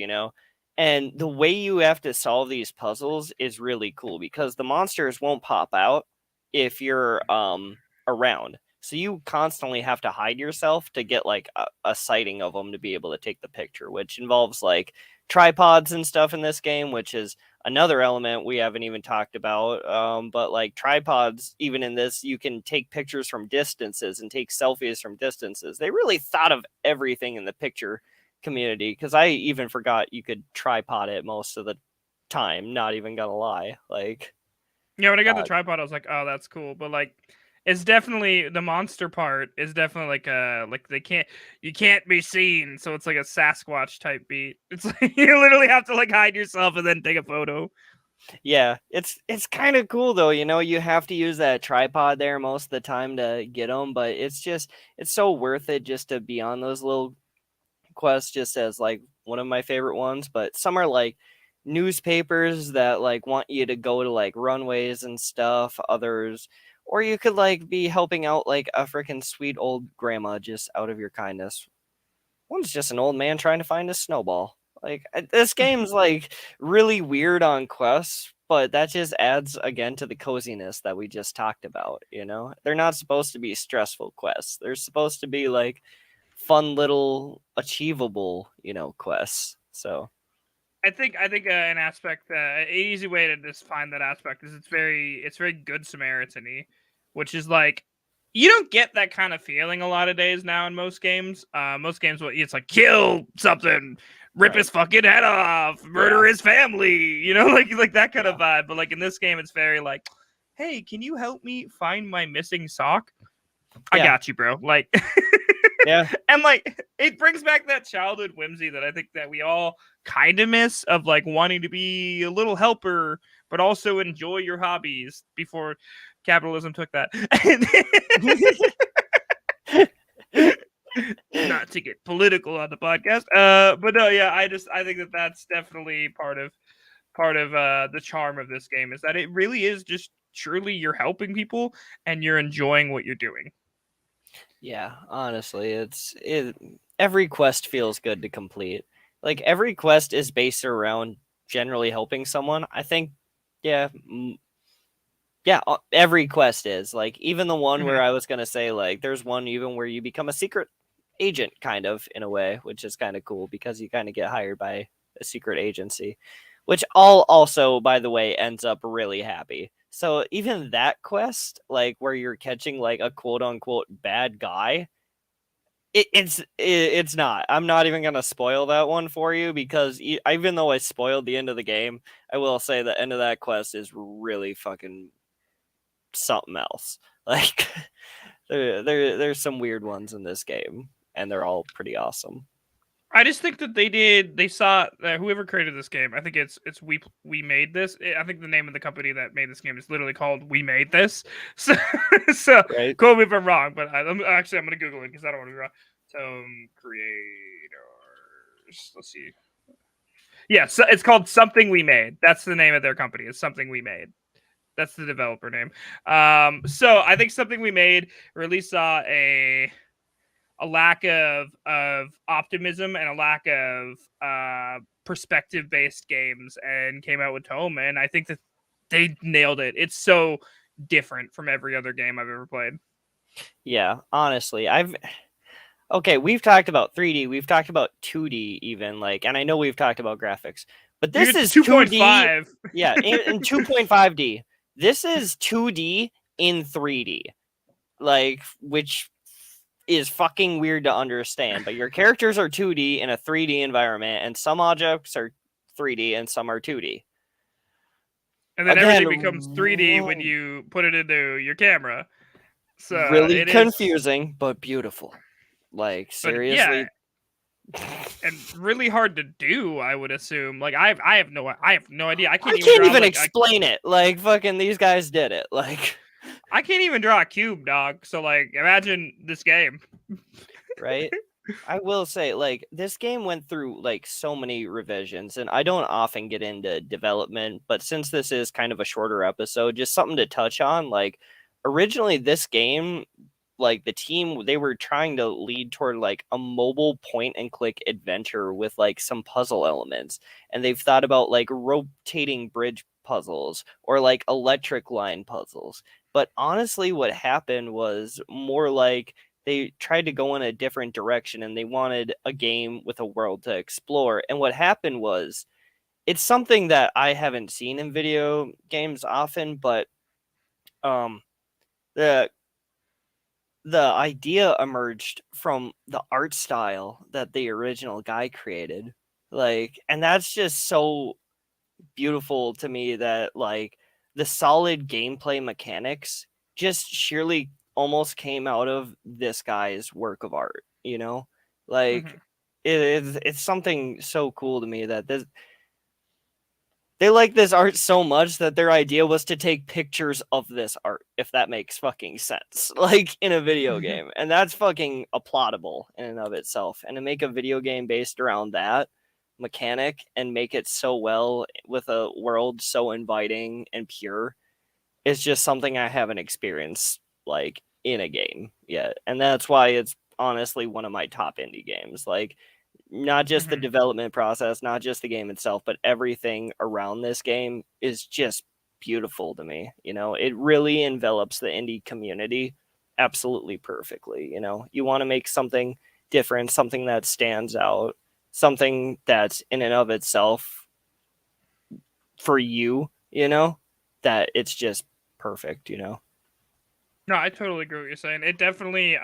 and the way you have to solve these puzzles is really cool because the monsters won't pop out if you're around. So you constantly have to hide yourself to get like a sighting of them to be able to take the picture, which involves like tripods and stuff in this game, which is another element we haven't even talked about. But like tripods, even in this, you can take pictures from distances and take selfies from distances. They really thought of everything in the picture community because I even forgot you could tripod it most of the time. Not even gonna lie, like yeah, when I got the tripod, I was like, oh, that's cool. But like, it's definitely the monster part is definitely like you can't be seen, so it's like a Sasquatch type beat. It's like you literally have to like hide yourself and then take a photo. Yeah, it's kind of cool though. You have to use that tripod there most of the time to get them, but it's so worth it just to be on those little quests. Just as like one of my favorite ones, but some are like newspapers that like want you to go to like runways and stuff. Others. Or you could like be helping out like a freaking sweet old grandma just out of your kindness. One's just an old man trying to find a snowball. Like this game's like really weird on quests, but that just adds again to the coziness that we just talked about, They're not supposed to be stressful quests. They're supposed to be like fun little achievable, quests. So I think an aspect, an easy way to just find that aspect is it's very good Samaritan-y, which is like you don't get that kind of feeling a lot of days now in most games. Most games, it's like kill something, rip his fucking head off, murder his family, like that kind of vibe. But like in this game, it's very like, hey, can you help me find my missing sock? I got you, bro. Like. Yeah. And like it brings back that childhood whimsy that I think that we all kind of miss of like wanting to be a little helper but also enjoy your hobbies before capitalism took that. Not to get political on the podcast. But no, yeah, I think that that's definitely part of the charm of this game is that it really is just truly you're helping people and you're enjoying what you're doing. Yeah, honestly, every quest feels good to complete. Like every quest is based around generally helping someone. I think, yeah, yeah, every quest is like even the one where I was gonna say like there's one even where you become a secret agent kind of in a way, which is kind of cool because you kind of get hired by a secret agency, which all also by the way ends up really happy. So even that quest, like where you're catching like a quote unquote bad guy, it's not. I'm not even gonna spoil that one for you because even though I spoiled the end of the game, I will say the end of that quest is really fucking something else. Like there's some weird ones in this game, and they're all pretty awesome. I just think that they saw whoever created this game. I think it's we made this. I think the name of the company that made this game is literally called We Made This. So, so Right? quote me if I'm wrong, but I'm gonna Google it because I don't want to be wrong. Creators. Let's see. Yeah, so it's called Something We Made. That's the name of their company. It's Something We Made. That's the developer name. So I think Something We Made really saw a lack of optimism and a lack of perspective based games and came out with TOEM, and I think that they nailed it. It's so different from every other game I've ever played. Yeah, honestly, we've talked about 3D, we've talked about 2D even, like, and I know we've talked about graphics, but this is 2.5. Yeah, in 2.5D. This is 2D in 3D, like, which is fucking weird to understand, but your characters are 2D in a 3D environment, and some objects are 3D and some are 2D. And then Again, everything becomes 3D when you put it into your camera. So really it is confusing, but beautiful. Like, but yeah, seriously. and really hard to do, I would assume. Like I have no idea. I can't even explain it. Like fucking these guys did it. Like I can't even draw a cube, dog. So like imagine this game. right? I will say, like, this game went through like so many revisions, and I don't often get into development, but since this is kind of a shorter episode, just something to touch on. Like, originally, this game, like the team, they were trying to lead toward like a mobile point and click adventure with like some puzzle elements, and they've thought about like rotating bridge puzzles or like electric line puzzles. But honestly, what happened was more like they tried to go in a different direction and they wanted a game with a world to explore. And what happened was it's something that I haven't seen in video games often, but um the idea emerged from the art style that the original guy created. Like, and that's just so beautiful to me that like the solid gameplay mechanics just sheerly almost came out of this guy's work of art, you know? Like it's something so cool to me that they like this art so much that their idea was to take pictures of this art, if that makes fucking sense, like in a video game. And that's fucking applaudable in and of itself. And to make a video game based around that mechanic and make it so well with a world so inviting and pure is just something I haven't experienced like in a game yet. And that's why it's honestly one of my top indie games. Like, not just the development process, not just the game itself, but everything around this game is just beautiful to me. You know, it really envelops the indie community absolutely perfectly. You know, you want to make something different, something that stands out, something that's in and of itself for you, you know, that it's just perfect, you know. No, I totally agree with what you're saying. It definitely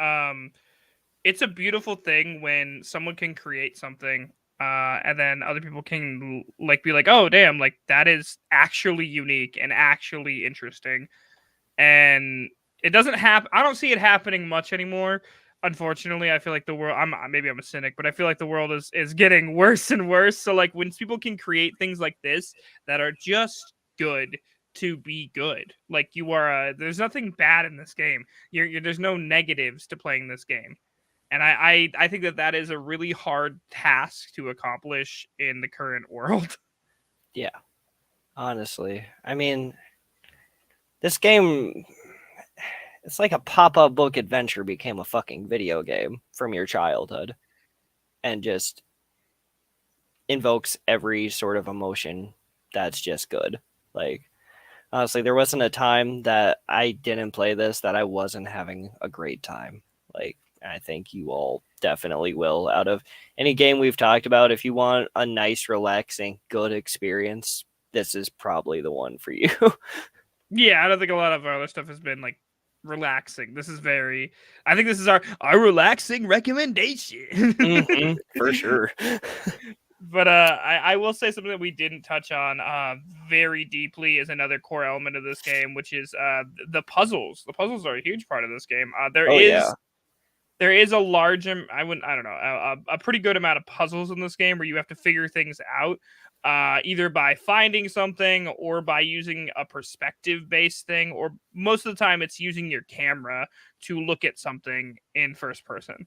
it's a beautiful thing when someone can create something and then other people can like be like, oh damn, like that is actually unique and actually interesting. And it doesn't happen. I don't see it happening much anymore. Unfortunately, I feel like the world, maybe I'm a cynic, but I feel like the world is getting worse and worse. So like when people can create things like this that are just good to be good, like you are there's nothing bad in this game. There's no negatives to playing this game. And I think that is a really hard task to accomplish in the current world. Yeah, honestly. I mean, this game, it's like a pop-up book adventure became a fucking video game from your childhood. And just invokes every sort of emotion that's just good. Like, honestly, there wasn't a time that I didn't play this that I wasn't having a great time. Like, I think you all definitely will. Out of any game we've talked about, if you want a nice, relaxing, good experience, this is probably the one for you. Yeah, I don't think a lot of our other stuff has been like relaxing. This is very. I think this is our relaxing recommendation. For sure. But I will say something that we didn't touch on very deeply is another core element of this game, which is the puzzles. The puzzles are a huge part of this game. Oh, yeah. There is a large, I don't know, a pretty good amount of puzzles in this game where you have to figure things out, either by finding something or by using a perspective-based thing, or most of the time it's using your camera to look at something in first person.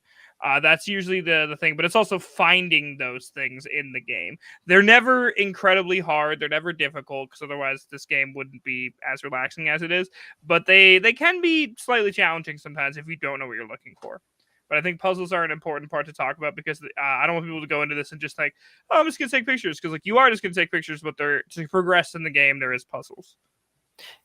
That's usually the thing, but it's also finding those things in the game. They're never incredibly hard. They're never difficult, because otherwise this game wouldn't be as relaxing as it is. But they can be slightly challenging sometimes if you don't know what you're looking for. But I think puzzles are an important part to talk about, because I don't want people to go into this and just like, oh, I'm just going to take pictures. Because like you are just going to take pictures, but to progress in the game, there is puzzles.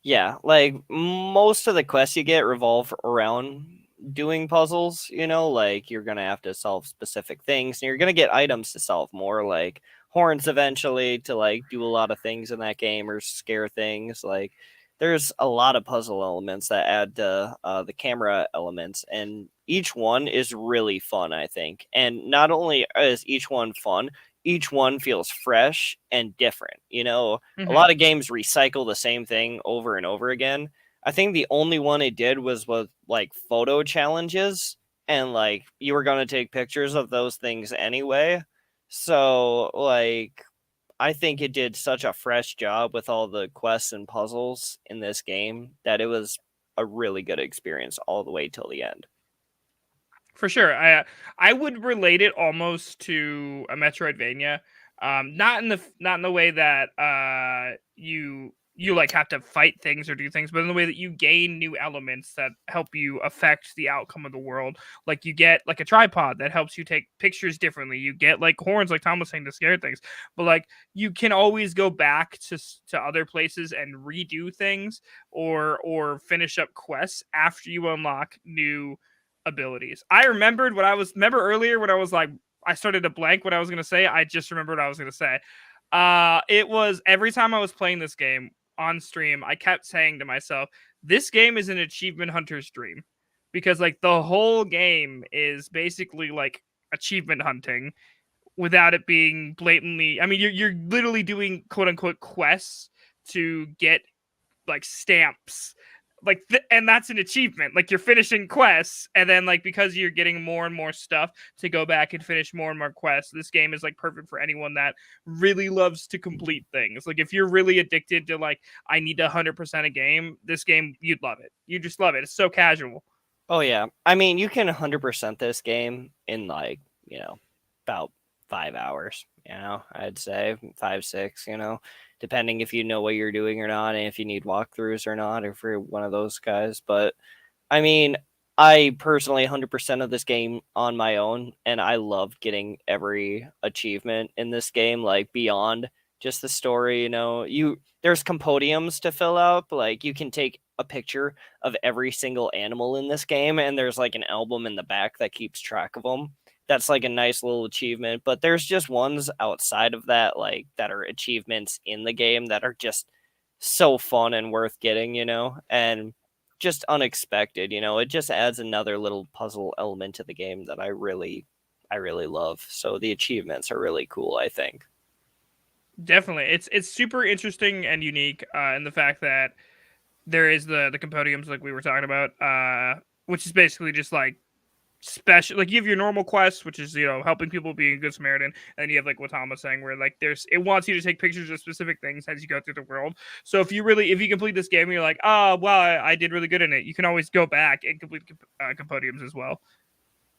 Yeah, like most of the quests you get revolve around doing puzzles, like you're gonna have to solve specific things and you're gonna get items to solve more, like horns eventually, to like do a lot of things in that game or scare things. Like there's a lot of puzzle elements that add to the camera elements, and each one is really fun, I think. And not only is each one fun, each one feels fresh and different. A lot of games recycle the same thing over and over again. I think the only one it did was with like photo challenges, and like you were going to take pictures of those things anyway. So like I think it did such a fresh job with all the quests and puzzles in this game that it was a really good experience all the way till the end. For sure. I would relate it almost to a Metroidvania. Not in the way that you like have to fight things or do things, but in the way that you gain new elements that help you affect the outcome of the world. Like you get like a tripod that helps you take pictures differently. You get like horns, like Tom was saying, to scare things. But like you can always go back to other places and redo things or finish up quests after you unlock new abilities. I remembered remember earlier when I was like, I started to blank what I was going to say. I just remembered what I was going to say. It was every time I was playing this game on stream, I kept saying to myself, this game is an achievement hunter's dream, because like the whole game is basically like achievement hunting without it being blatantly. I mean, you're literally doing quote unquote quests to get like stamps, like and that's an achievement. Like you're finishing quests, and then like because you're getting more and more stuff to go back and finish more and more quests, this game is like perfect for anyone that really loves to complete things. Like if you're really addicted to like, I need to 100% a game, this game, you'd love it. You just love it. It's so casual. Oh yeah, I mean you can 100% this game in like about 5 hours. I'd say 5, 6. Depending if you know what you're doing or not, and if you need walkthroughs or not, if you're one of those guys. But I mean, I personally 100% of this game on my own, and I loved getting every achievement in this game, like beyond just the story. There's compodiums to fill out. Like you can take a picture of every single animal in this game, and there's like an album in the back that keeps track of them. That's like a nice little achievement. But there's just ones outside of that, like that are achievements in the game that are just so fun and worth getting, and just unexpected. It just adds another little puzzle element to the game that I really love. So the achievements are really cool, I think. Definitely, it's super interesting and unique in the fact that there is the compodiums like we were talking about, which is basically just like special. Like you have your normal quests, which is helping people, being a good Samaritan, and then you have like what Tom was saying, where like it wants you to take pictures of specific things as you go through the world. So if you complete this game and you're like, oh wow, I did really good in it, you can always go back and complete compodiums as well.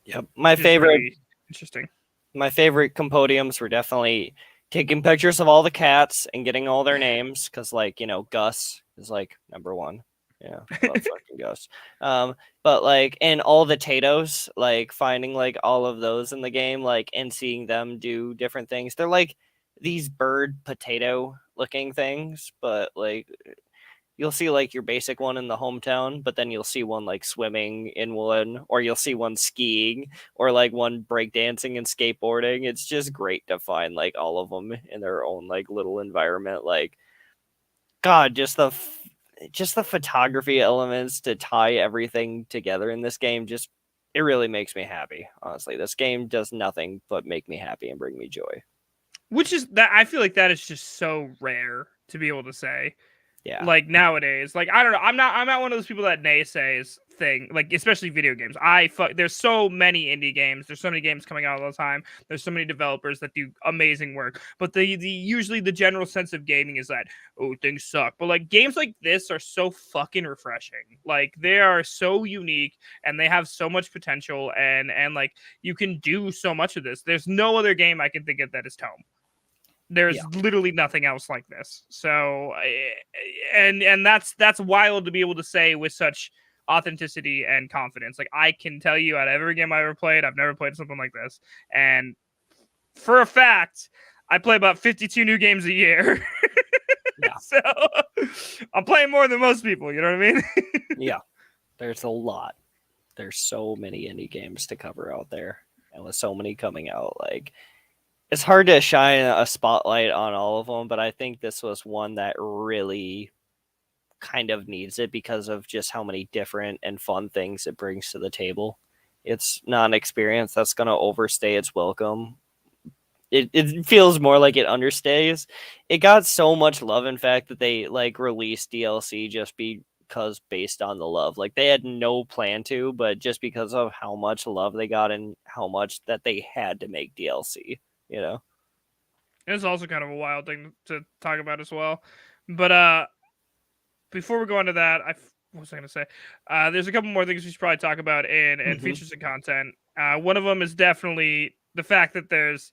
Yep, my favorite. Really interesting. My favorite compodiums were definitely taking pictures of all the cats and getting all their names, because like Gus is like number one. Yeah, I love fucking Gus. But like, and all the Tatos, like finding like all of those in the game, like, and seeing them do different things. They're like these bird potato looking things, but like you'll see like your basic one in the hometown, but then you'll see one like swimming in one, or you'll see one skiing, or like one breakdancing and skateboarding. It's just great to find like all of them in their own like little environment. Like, God, just the photography elements to tie everything together in this game, just it really makes me happy. Honestly, this game does nothing but make me happy and bring me joy. Which is that I feel like that is just so rare to be able to say. Yeah. Like nowadays, like I don't know, I'm not one of those people that naysays thing, like especially video games. There's so many indie games, there's so many games coming out all the time, there's so many developers that do amazing work, but the usually the general sense of gaming is that, oh, things suck. But like games like this are so fucking refreshing. Like they are so unique and they have so much potential, and like you can do so much of this. There's no other game I can think of that is TOEM. There's literally nothing else like this. So, and that's wild to be able to say with such authenticity and confidence. Like I can tell you, out of every game I ever played, I've never played something like this. And for a fact, I play about 52 new games a year. Yeah. So I'm playing more than most people. You know what I mean? Yeah. There's a lot. There's so many indie games to cover out there, and with so many coming out, like it's hard to shine a spotlight on all of them, but I think this was one that really kind of needs it because of just how many different and fun things it brings to the table. It's not an experience that's going to overstay its welcome. It feels more like it understays. It got so much love, in fact, that they like released DLC just because based on the love. Like they had no plan to, but just because of how much love they got and how much that they had to make DLC. You know, it's also kind of a wild thing to talk about as well. But before we go into that, what was I going to say? There's a couple more things we should probably talk about in features and content. One of them is definitely the fact that there's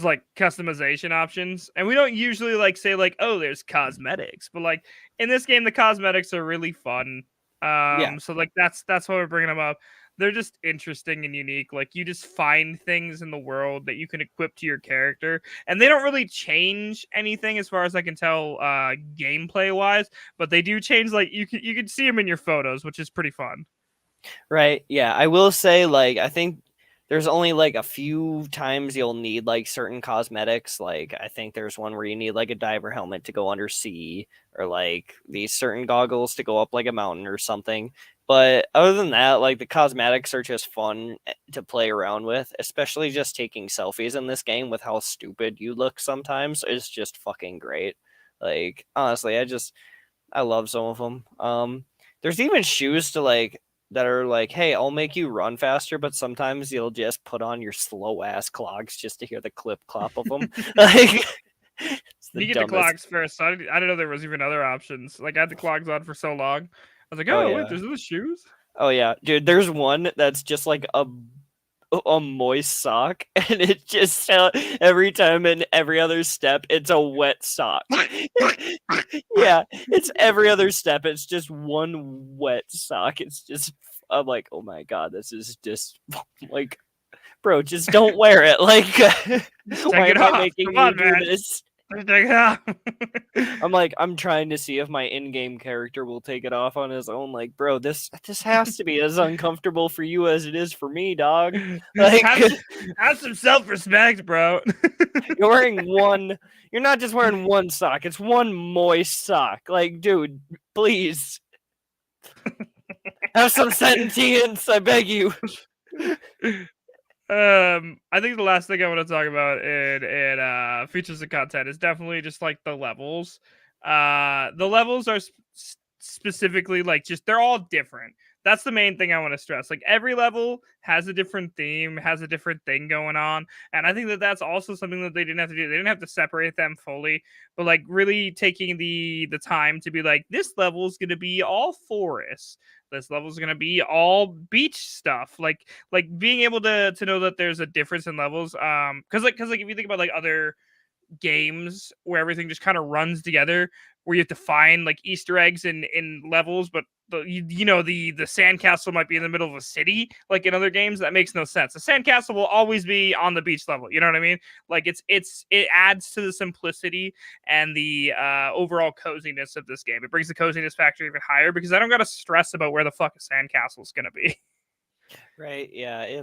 like customization options, and we don't usually like say like, oh, there's cosmetics, but like in this game, the cosmetics are really fun. So like that's why we're bringing them up. They're just interesting and unique. Like you just find things in the world that you can equip to your character, and they don't really change anything as far as I can tell, gameplay wise. But they do change. Like you can see them in your photos, which is pretty fun. Right? Yeah, I will say like I think there's only like a few times you'll need like certain cosmetics. Like I think there's one where you need like a diver helmet to go undersea, or like these certain goggles to go up like a mountain or something. But other than that, like the cosmetics are just fun to play around with, especially just taking selfies in this game with how stupid you look sometimes is just fucking great. Like honestly, I love some of them. There's even shoes to like that are like, hey, I'll make you run faster, but sometimes you'll just put on your slow ass clogs just to hear the clip clop of them. Like You get the clogs first. So I didn't know there was even other options. Like I had the clogs on for so long. I was like, oh, wait, there's the shoes? Oh, yeah. Dude, there's one that's just like a moist sock, and it just every time in every other step, it's a wet sock. Yeah, it's every other step. It's just one wet sock. It's just, I'm like, oh my God, this is just like, bro, just don't wear it. Like, why am I making you do this? I'm like, I'm trying to see if my in-game character will take it off on his own. Like, bro, this has to be as uncomfortable for you as it is for me, dog. Like, have some self-respect, bro. You're not just wearing one sock, it's one moist sock. Like, dude, please. Have some sentience, I beg you. I think the last thing I want to talk about in features and content is definitely just like the levels. The levels are specifically like just they're all different. That's the main thing I want to stress. Like every level has a different theme, has a different thing going on, and I think that that's also something that they didn't have to do. They didn't have to separate them fully, but like really taking the time to be like, this level is going to be all forest. This level is going to be all beach stuff. Like being able to know that there's a difference in levels. Because if you think about like other games where everything just kind of runs together, where you have to find like Easter eggs in levels, but the sandcastle might be in the middle of a city, like in other games. That makes no sense. The sandcastle will always be on the beach level. You know what I mean? Like it adds to the simplicity and the overall coziness of this game. It brings the coziness factor even higher because I don't got to stress about where the fuck a sandcastle is gonna be. Right? Yeah,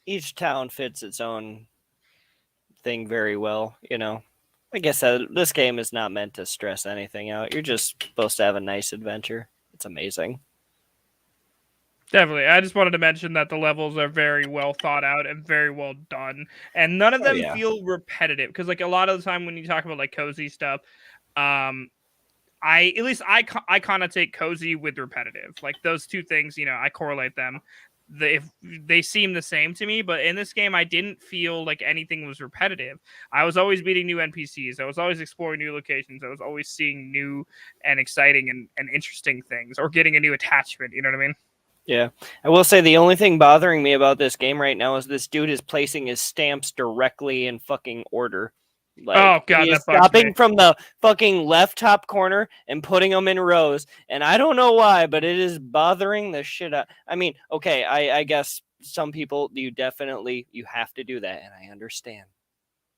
each town fits its own thing very well. Like I said, this game is not meant to stress anything out. You're just supposed to have a nice adventure. It's amazing. Definitely. I just wanted to mention that the levels are very well thought out and very well done. And none of them feel repetitive. Because like a lot of the time when you talk about like cozy stuff, I connotate cozy with repetitive. Like those two things, I correlate them. If they seem the same to me, but in this game I didn't feel like anything was repetitive. I was always meeting new NPCs. I was always exploring new locations. I was always seeing new and exciting and interesting things, or getting a new attachment. You know what I mean? Yeah. I will say the only thing bothering me about this game right now is this dude is placing his stamps directly in fucking order. Like, oh god, he is that bugs stopping me. from the fucking left top corner and putting them in rows, and I don't know why, but it is bothering the shit out. I mean, okay, I guess some people you have to do that, and I understand,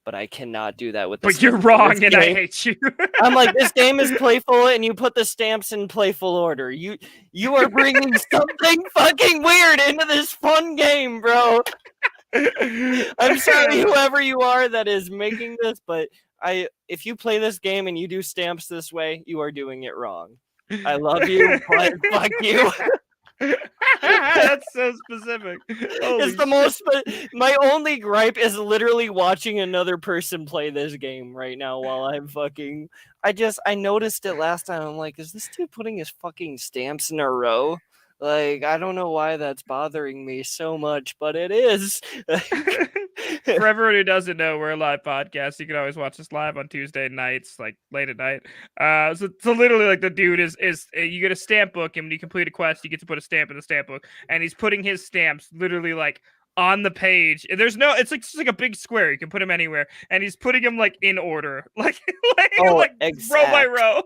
but I cannot do that with. But you're wrong, and I hate you. I'm like, this game is playful, and you put the stamps in playful order. You are bringing something fucking weird into this fun game, bro. I'm sorry, whoever you are that is making this, but if you play this game and you do stamps this way, you are doing it wrong. I love you, but fuck you. That's so specific. It's the most. My only gripe is literally watching another person play this game right now while I'm fucking. I noticed it last time. I'm like, is this dude putting his fucking stamps in a row? Like, I don't know why that's bothering me so much, but it is. For everyone who doesn't know, we're a live podcast. You can always watch us live on Tuesday nights, like late at night. So literally, like the dude is you get a stamp book, and when you complete a quest, you get to put a stamp in the stamp book, and he's putting his stamps literally like on the page. There's no, it's like just like a big square. You can put them anywhere, and he's putting them like in order, like row by row.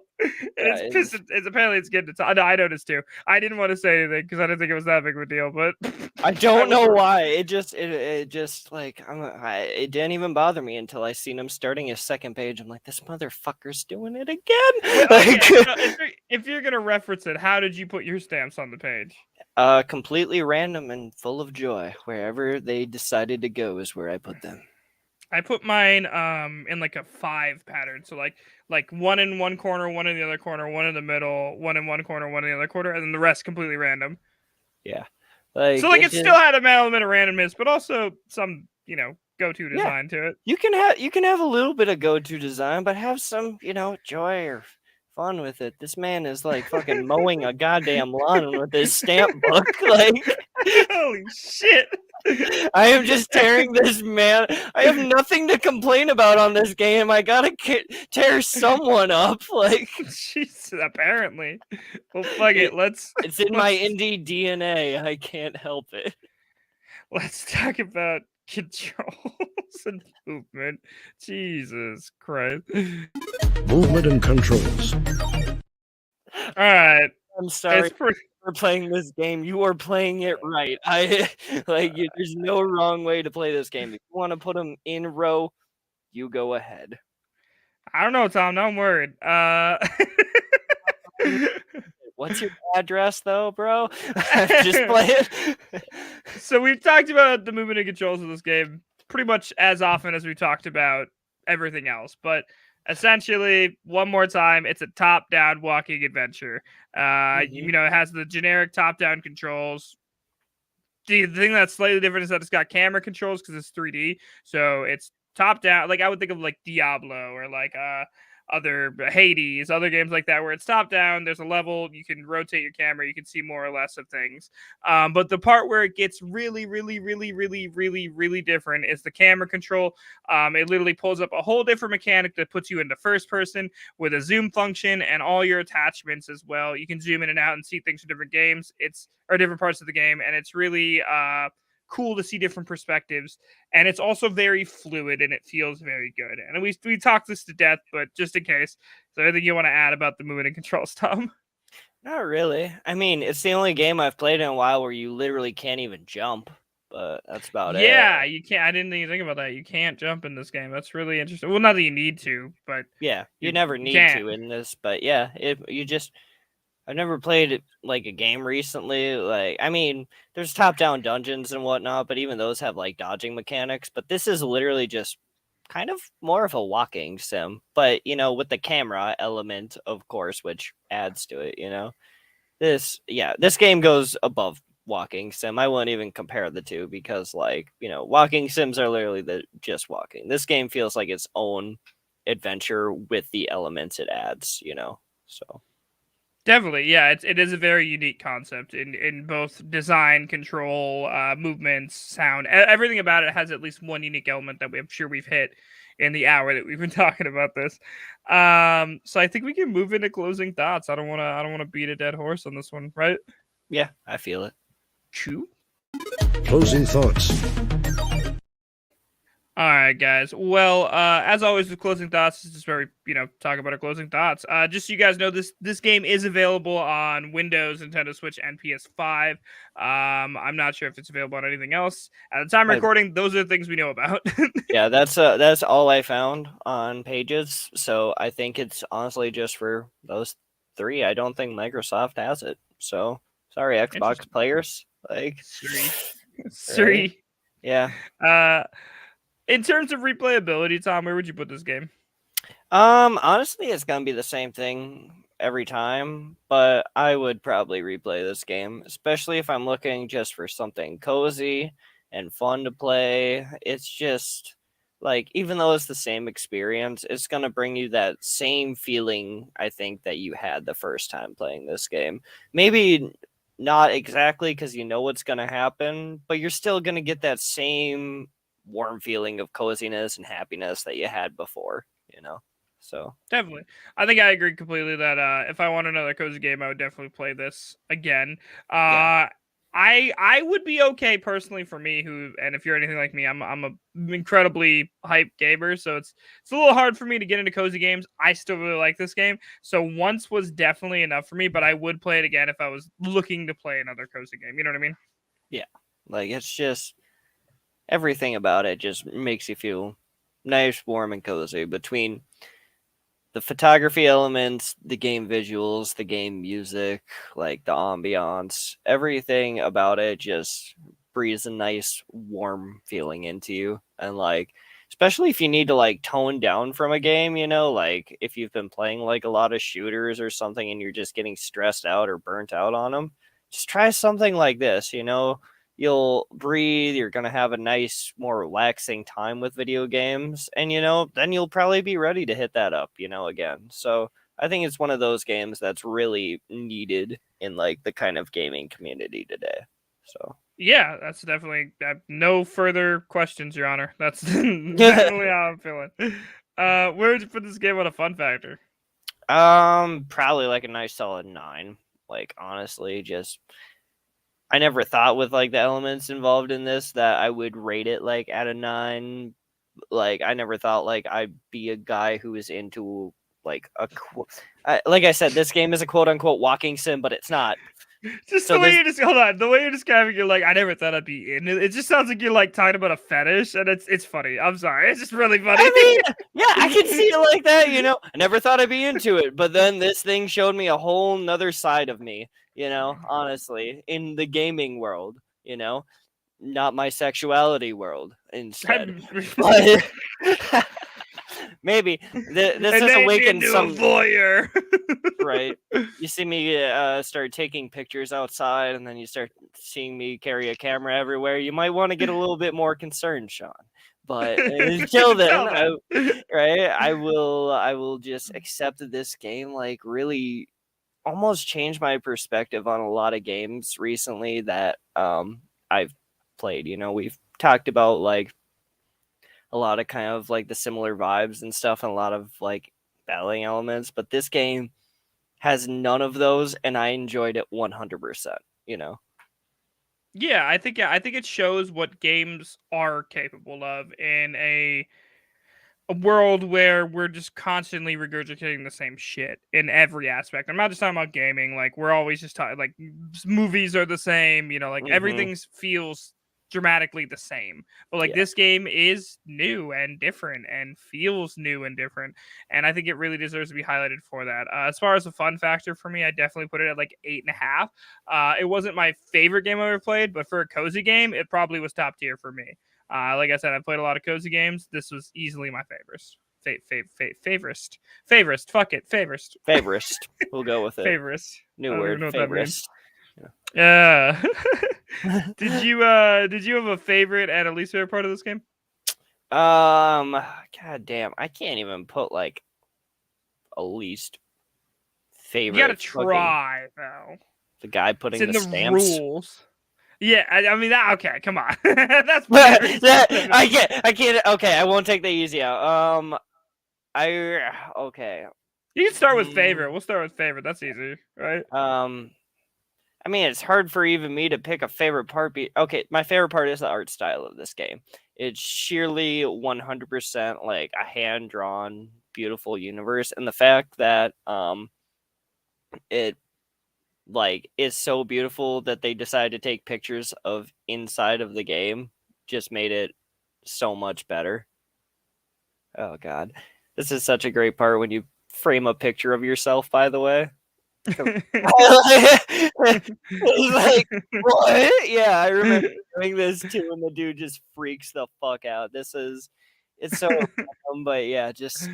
And it's apparently it's getting to. I noticed too. I didn't want to say anything because I didn't think it was that big of a deal, but I don't know why. It just like it didn't even bother me until I seen him starting his second page. I'm like, this motherfucker's doing it again. If you're gonna reference it, how did you put your stamps on the page? Completely random and full of joy. Wherever they decided to go is where I put them. I put mine in like a 5 pattern. So like one in one corner, one in the other corner, one in the middle, one in one corner, one in the other corner, and then the rest completely random. Yeah. So it still had an element of randomness, but also some, go-to design to it. You can have a little bit of go-to design, but have some, joy or fun with it. This man is like fucking mowing a goddamn lawn with his stamp book. Like, holy shit. I am just tearing this man. I have nothing to complain about on this game. I gotta tear someone up. Like, jeez, apparently. Well, fuck it. It's in my indie DNA. I can't help it. Let's talk about controls and movement. Jesus Christ. Movement and controls. All right. I'm sorry for playing this game. You are playing it right. There's no wrong way to play this game. If you want to put them in row, you go ahead. I don't know, Tom. No, I'm worried. What's your address, though, bro? Just play it. So we've talked about the movement and controls of this game pretty much as often as we talked about everything else, but essentially, one more time, it's a top-down walking adventure. It has the generic top-down controls. The thing that's slightly different is that it's got camera controls because it's 3D. So it's top-down. Like I would think of like Diablo or like other Hades, other games like that, where it's top down. There's a level, you can rotate your camera, you can see more or less of things. But the part where it gets really, really, really, really, really, really different is the camera control. It literally pulls up a whole different mechanic that puts you into first person with a zoom function and all your attachments as well. You can zoom in and out and see things from different games. Or different parts of the game, and it's really cool to see different perspectives, and it's also very fluid and it feels very good. And we talked this to death, but just in case, is there anything you want to add about the movement and controls, Tom? Not really. I mean, it's the only game I've played in a while where you literally can't even jump, but that's about it. Yeah, you can't. I didn't even think about that. You can't jump in this game. That's really interesting. Well, not that you need to, but Yeah, you you never you need can't. to in this, but yeah, I've never played like a game recently. Like, I mean, there's top-down dungeons and whatnot, but even those have like dodging mechanics. But this is literally just kind of more of a walking sim, but with the camera element, of course, which adds to it. This game goes above walking sim. I wouldn't even compare the two because, like, walking sims are literally just walking. This game feels like its own adventure with the elements it adds. So. Definitely, yeah. It is a very unique concept in both design, control, movements, sound. Everything about it has at least one unique element that I'm sure we've hit in the hour that we've been talking about this. So I think we can move into closing thoughts. I don't wanna beat a dead horse on this one, right? Yeah, I feel it. Chew. Closing thoughts. All right, guys. Well, as always with closing thoughts, this is where we, talk about our closing thoughts. Just so you guys know, this game is available on Windows, Nintendo Switch, and PS5. I'm not sure if it's available on anything else. At the time of I, recording, those are the things we know about. yeah, that's all I found on pages. So I think it's honestly just for those three. I don't think Microsoft has it. So sorry, Xbox Interesting. players. Like, Siri. right? Siri. Yeah. Uh, in terms of replayability, Tom, where would you put this game? Honestly, it's gonna be the same thing every time, but I would probably replay this game, especially if I'm looking just for something cozy and fun to play. It's just like, even though it's the same experience, it's gonna bring you that same feeling I think that you had the first time playing this game. Maybe not exactly because you know what's gonna happen, but you're still gonna get that same warm feeling of coziness and happiness that you had before. So Definitely. I think I agree completely that if I want another cozy game, I would definitely play this again. yeah, I would be okay personally for me and if you're anything like me, I'm a incredibly hype gamer, so it's a little hard for me to get into cozy games. I still really like this game. So once was definitely enough for me, but I would play it again if I was looking to play another cozy game. You know what I mean? yeah. Like, it's just everything about it just makes you feel nice, warm, and cozy between the photography elements, the game visuals, the game music, like the ambiance, everything about it just breathes a nice warm feeling into you. And like, especially if you need to like tone down from a game, like if you've been playing like a lot of shooters or something and you're just getting stressed out or burnt out on them, just try something like this. You'll breathe, you're going to have a nice, more relaxing time with video games, and then you'll probably be ready to hit that up again. So I think it's one of those games that's really needed in like the kind of gaming community today. So Yeah, that's definitely no further questions, Your Honor. That's definitely how I'm feeling. Where would you put this game on a fun factor? probably like a nice solid 9. Like, honestly, just I never thought with like the elements involved in this that I would rate it like at a 9. Like, I never thought like I'd be a guy who is into like like I said, this game is a quote unquote walking sim, but it's not. Just So the way this, you just hold on, the way you're describing it, like I never thought I'd be in it. It just sounds like you're like talking about a fetish, and it's funny. I'm sorry, it's just really funny. I mean, yeah, I can see it like that. I never thought I'd be into it, but then this thing showed me a whole nother side of me. Honestly, in the gaming world. Not my sexuality world instead. But maybe this It has made me awakened into a some. voyeur. Right. You see me start taking pictures outside, and then you start seeing me carry a camera everywhere. You might want to get a little bit more concerned, Sean. But until then, Tell that. right, I will just accept that this game like really almost changed my perspective on a lot of games recently that I've played. We've talked about like a lot of kind of like the similar vibes and stuff, and a lot of like battling elements, but this game has none of those, and I enjoyed it 100%. Yeah, I think it shows what games are capable of in a a world where we're just constantly regurgitating the same shit in every aspect. I'm not just talking about gaming. Like we're always just talking like movies are the same. Like everything feels dramatically the same. But like this game is new and different and feels new and different. And I think it really deserves to be highlighted for that. As far as a fun factor for me, I definitely put it at like 8.5. It wasn't my favorite game I ever played, but for a cozy game, it probably was top tier for me. Like I said, I've played a lot of cozy games. This was easily my favorite. Favorite. Fuck it. Favorite. We'll go with it. Favorite. New word. Favorite. Yeah. Did you have a favorite and a least favorite part of this game? God damn, I can't even put like a least favorite. You gotta try though. The guy putting it's in the stamps. Rules. Yeah, I mean that. Okay, come on. That's I can't. Okay, I won't take the easy out. Okay. You can start with favorite. We'll start with favorite. That's easy, right? I mean, it's hard for even me to pick a favorite part. Okay, my favorite part is the art style of this game. It's sheerly 100% like a hand-drawn, beautiful universe, and the fact that it like is so beautiful that they decided to take pictures of inside of the game just made it so much better. Oh god, this is such a great part when you frame a picture of yourself, by the way. Like, what? Yeah, I remember doing this too, and the dude just freaks the fuck out. It's so but yeah, just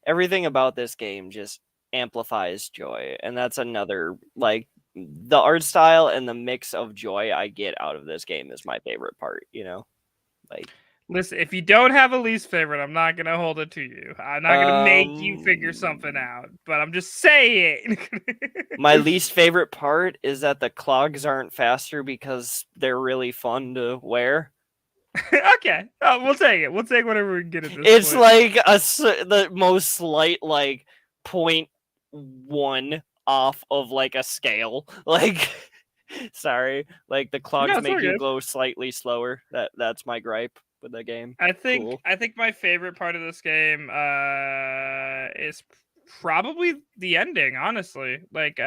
everything about this game just amplifies joy, and that's another like the art style and the mix of joy I get out of this game is my favorite part. Like. Listen, if you don't have a least favorite, I'm not gonna hold it to you. I'm not gonna make you figure something out, but I'm just saying. My least favorite part is that the clogs aren't faster because they're really fun to wear. Okay, we'll take it. We'll take whatever we can get at this It's point. like the most slight, like 0.1 off of like a scale. Like, sorry, like the clogs make you go slightly slower. That's my gripe with the game. I think my favorite part of this game is probably the ending, honestly. Like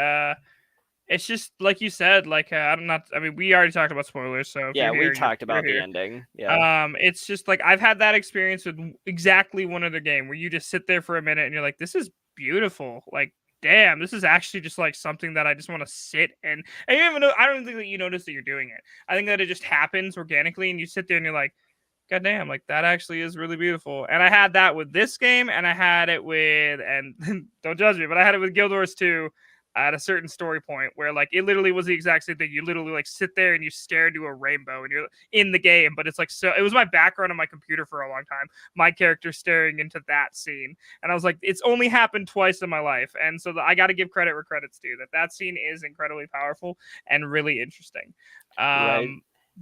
it's just like you said, like I mean we already talked about spoilers, so yeah, we talked about the ending. Yeah. It's just like I've had that experience with exactly one other game where you just sit there for a minute and you're like, this is beautiful. Like damn, this is actually just like something that I just want to sit and you don't even know, I don't think that you notice that you're doing it. I think that it just happens organically and you sit there and you're like, god damn, like that actually is really beautiful. And I had that with this game, and I had it with, and don't judge me, but I had it with Guild Wars 2 at a certain story point where like it literally was the exact same thing. You literally like sit there and you stare into a rainbow and you're in the game, but it's like, so it was my background on my computer for a long time, my character staring into that scene, and I was like, it's only happened twice in my life. And so I got to give credit where credit's due, that scene is incredibly powerful and really interesting. That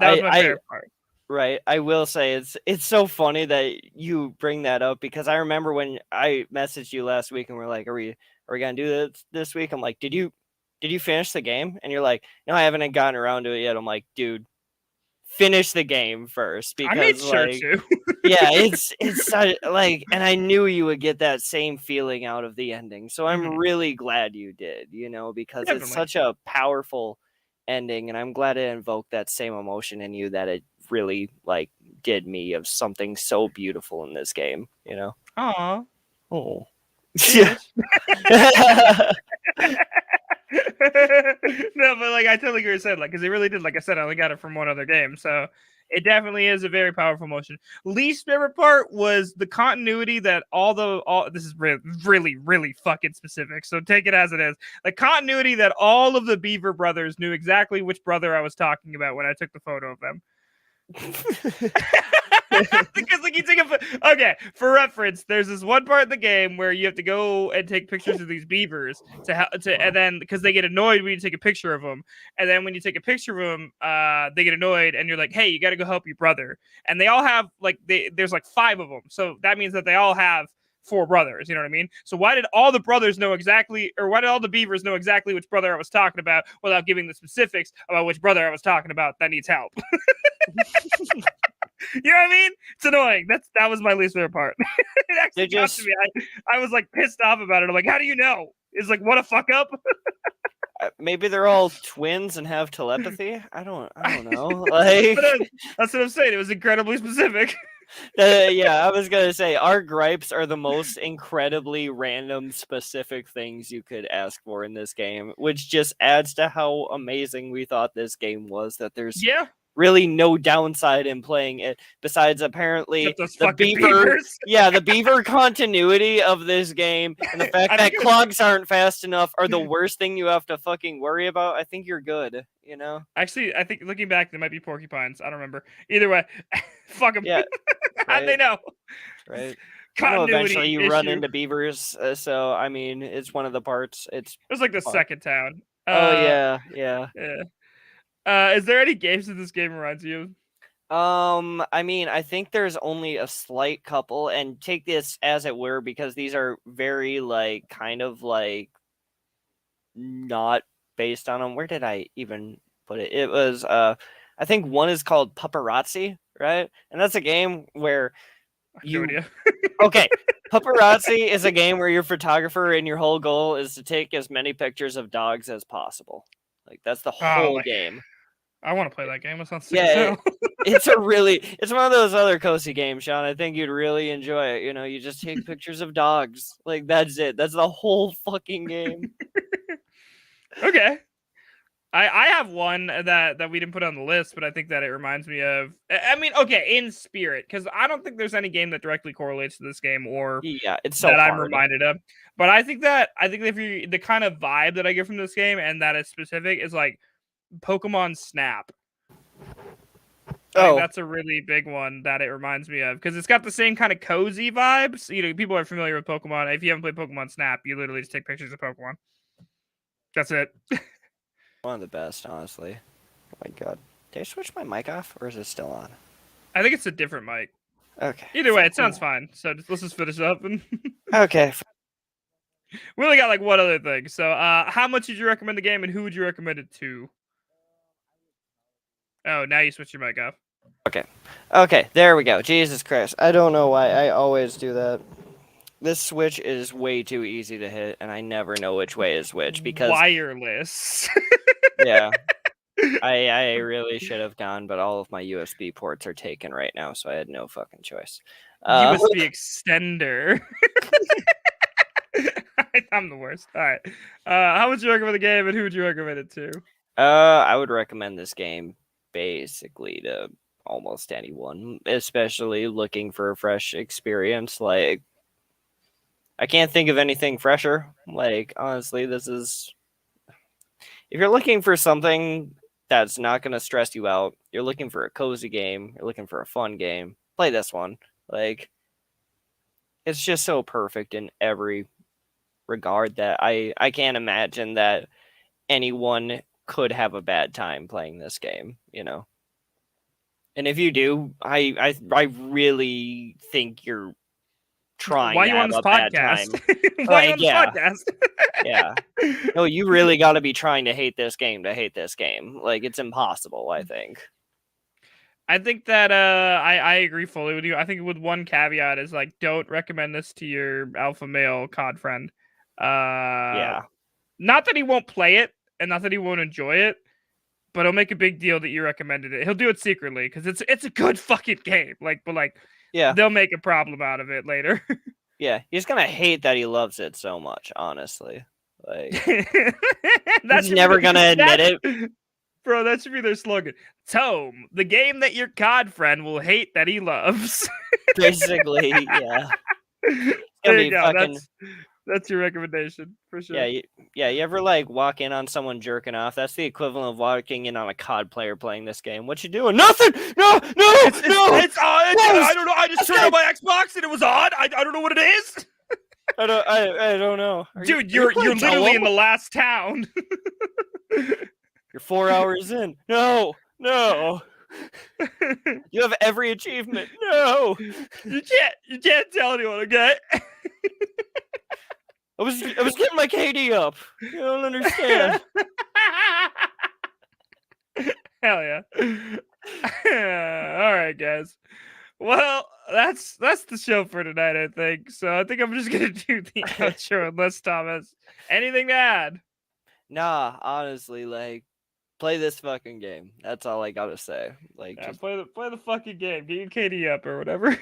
was my favorite part. Right. I will say it's so funny that you bring that up, because I remember when I messaged you last week and we're like, are we gonna do this week? I'm like, did you finish the game? And you're like, no, I haven't gotten around to it yet. I'm like, dude, finish the game first, because I made sure to. Yeah, it's such, like, and I knew you would get that same feeling out of the ending. So I'm really glad you did, because Definitely. It's such a powerful ending, and I'm glad it invoked that same emotion in you that it really like did me of something so beautiful in this game, Aww. Oh. Yeah. No, but like I totally agree with said, like, because it really did, like I said, I only got it from one other game, so it definitely is a very powerful motion. Least favorite part was the continuity that all this is really, really fucking specific, so take it as it is. The continuity that all of the Beaver brothers knew exactly which brother I was talking about when I took the photo of them. Because like you take okay, for reference, there's this one part in the game where you have to go and take pictures of these beavers and then because they get annoyed when you take a picture of them, and then when you take a picture of them, they get annoyed and you're like, hey, you got to go help your brother, and they all have like there's like 5 of them, so that means that they all have 4 brothers, you know what I mean? So why did all the brothers know exactly, or why did all the beavers know exactly which brother I was talking about without giving the specifics about which brother I was talking about that needs help? You know what I mean? It's annoying. That was my least favorite part. It actually They got just- to me. I was like pissed off about it. I'm like, how do you know? It's like, what a fuck up. Maybe they're all twins and have telepathy. I don't know. Like, But that's what I'm saying. It was incredibly specific. yeah, I was gonna say our gripes are the most incredibly random, specific things you could ask for in this game, which just adds to how amazing we thought this game was. That there's Yeah. really no downside in playing it, besides apparently Except those the fucking beaver. beavers. Yeah, the beaver continuity of this game and the fact I that think it was- clogs aren't fast enough are the worst thing you have to fucking worry about. I think you're good, you know? Actually, I think looking back, there might be porcupines. I don't remember. Either way, fuck them. Yeah, How'd they right. know? Right. I know Continuity eventually you run issue. into beavers, so I mean, it's one of the parts. It's It was like the fun. second town. Oh yeah. Yeah. Is there any games that this game reminds you of? I mean, I think there's only a slight couple, and take this as it were, because these are very like kind of like not based on them. Where did I even put it? It was I think one is called Paparazzi, right? And that's a game where No idea. okay, Paparazzi is a game where you're a photographer and your whole goal is to take as many pictures of dogs as possible. Like that's the whole game. I want to play that game. It sounds sick as Yeah, hell. it's one of those other cozy games, Sean. I think you'd really enjoy it. You know, you just take pictures of dogs. Like that's it. That's the whole fucking game. Okay. I have one that we didn't put on the list, but I think that it reminds me of. I mean, okay, in spirit, because I don't think there's any game that directly correlates to this game or Yeah, it's so that I'm hard. reminded of. But I think if you the kind of vibe that I get from this game and that is specific is like Pokemon Snap. I think that's a really big one that it reminds me of because it's got the same kind of cozy vibes. You know, people are familiar with Pokemon. If you haven't played Pokemon Snap, you literally just take pictures of Pokemon. That's it. One of the best, honestly. Oh my god. Did I switch my mic off, or is it still on? I think it's a different mic. Okay. Either way, it sounds fine. So let's just finish up. And Okay. we only got like one other thing. So, how much would you recommend the game, and who would you recommend it to? Oh, now you switch your mic off. Okay, there we go. Jesus Christ. I don't know why I always do that. This switch is way too easy to hit, and I never know which way is which because Wireless. yeah. I really should have gone, but all of my USB ports are taken right now, so I had no fucking choice. USB extender. I'm the worst. All right. How would you recommend the game, and who would you recommend it to? I would recommend this game basically to almost anyone, especially looking for a fresh experience. Like, I can't think of anything fresher. Like, honestly, this is... If you're looking for something that's not going to stress you out, you're looking for a cozy game, you're looking for a fun game, play this one. Like, it's just so perfect in every regard that I can't imagine that anyone could have a bad time playing this game, you know? And if you do, I really think you're trying Why to you on have this a bad time. podcast? Why you on this yeah. podcast? Yeah. No, you really got to be trying to hate this game to hate this game. Like, it's impossible, I think. I think that I agree fully with you. I think with one caveat is like don't recommend this to your alpha male COD friend. Yeah. Not that he won't play it and not that he won't enjoy it, but he'll make a big deal that you recommended it. He'll do it secretly because it's a good fucking game. But Yeah. they'll make a problem out of it later. Yeah. He's going to hate that he loves it so much, honestly. Like, That's he's never going to admit it. Bro, that should be their slogan. TOEM, the game that your COD friend will hate that he loves. Basically, yeah. There you be go. fucking... That's your recommendation for sure. Yeah. You ever like walk in on someone jerking off? That's the equivalent of walking in on a COD player playing this game. What you doing? Nothing. No. It's on. I don't know. I just turned on my Xbox and it was on. I don't know what it is. I don't know. Dude, you're literally in the last town. You're 4 hours in. No. You have every achievement. No. You can't tell anyone, okay? I was getting my KD up. You don't understand. Hell yeah. All right, guys. Well, that's the show for tonight, I think. So I think I'm just gonna do the outro unless Thomas, anything to add? Nah, honestly, like, play this fucking game. That's all I gotta say. Like, Yeah, just play the fucking game. Get your KD up or whatever.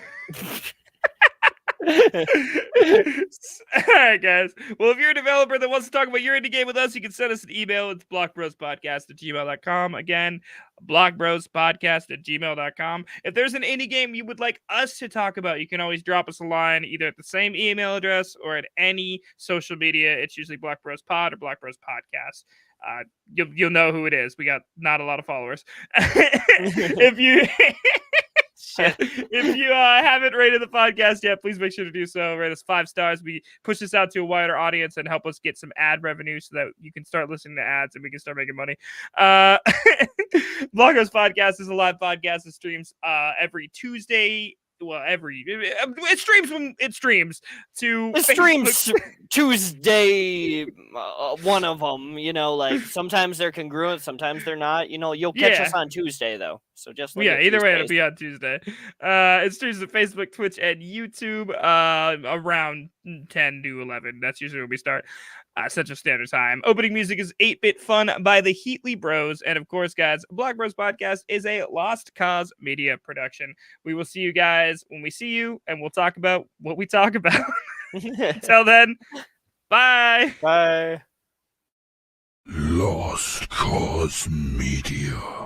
All right, guys. Well, if you're a developer that wants to talk about your indie game with us, you can send us an email. It's blockbrospodcast@gmail.com. Again, blockbrospodcast@gmail.com. If there's an indie game you would like us to talk about, you can always drop us a line either at the same email address or at any social media. It's usually blockbrospod or blockbrospodcast. You'll know who it is. We got not a lot of followers. If you Shit. If you haven't rated the podcast yet, please make sure to do so. Rate us 5 stars. We push this out to a wider audience and help us get some ad revenue so that you can start listening to ads and we can start making money. Bloggers Podcast is a live podcast that streams every Tuesday. Well, it streams when it streams to it streams Tuesday, one of them. You know, like sometimes they're congruent, sometimes they're not. You know, you'll catch us on Tuesday though. So just look at either way, it'll Tuesdays. be on Tuesday. It streams at Facebook, Twitch, and YouTube around 10 to 11. That's usually when we start. Central Standard Time. Opening music is 8-Bit Fun by the Heatley Bros. And of course, guys, Block Bros Podcast is a Lost Cause media production. We will see you guys when we see you, and we'll talk about what we talk about. Until then, bye. Bye. Lost Cause Media.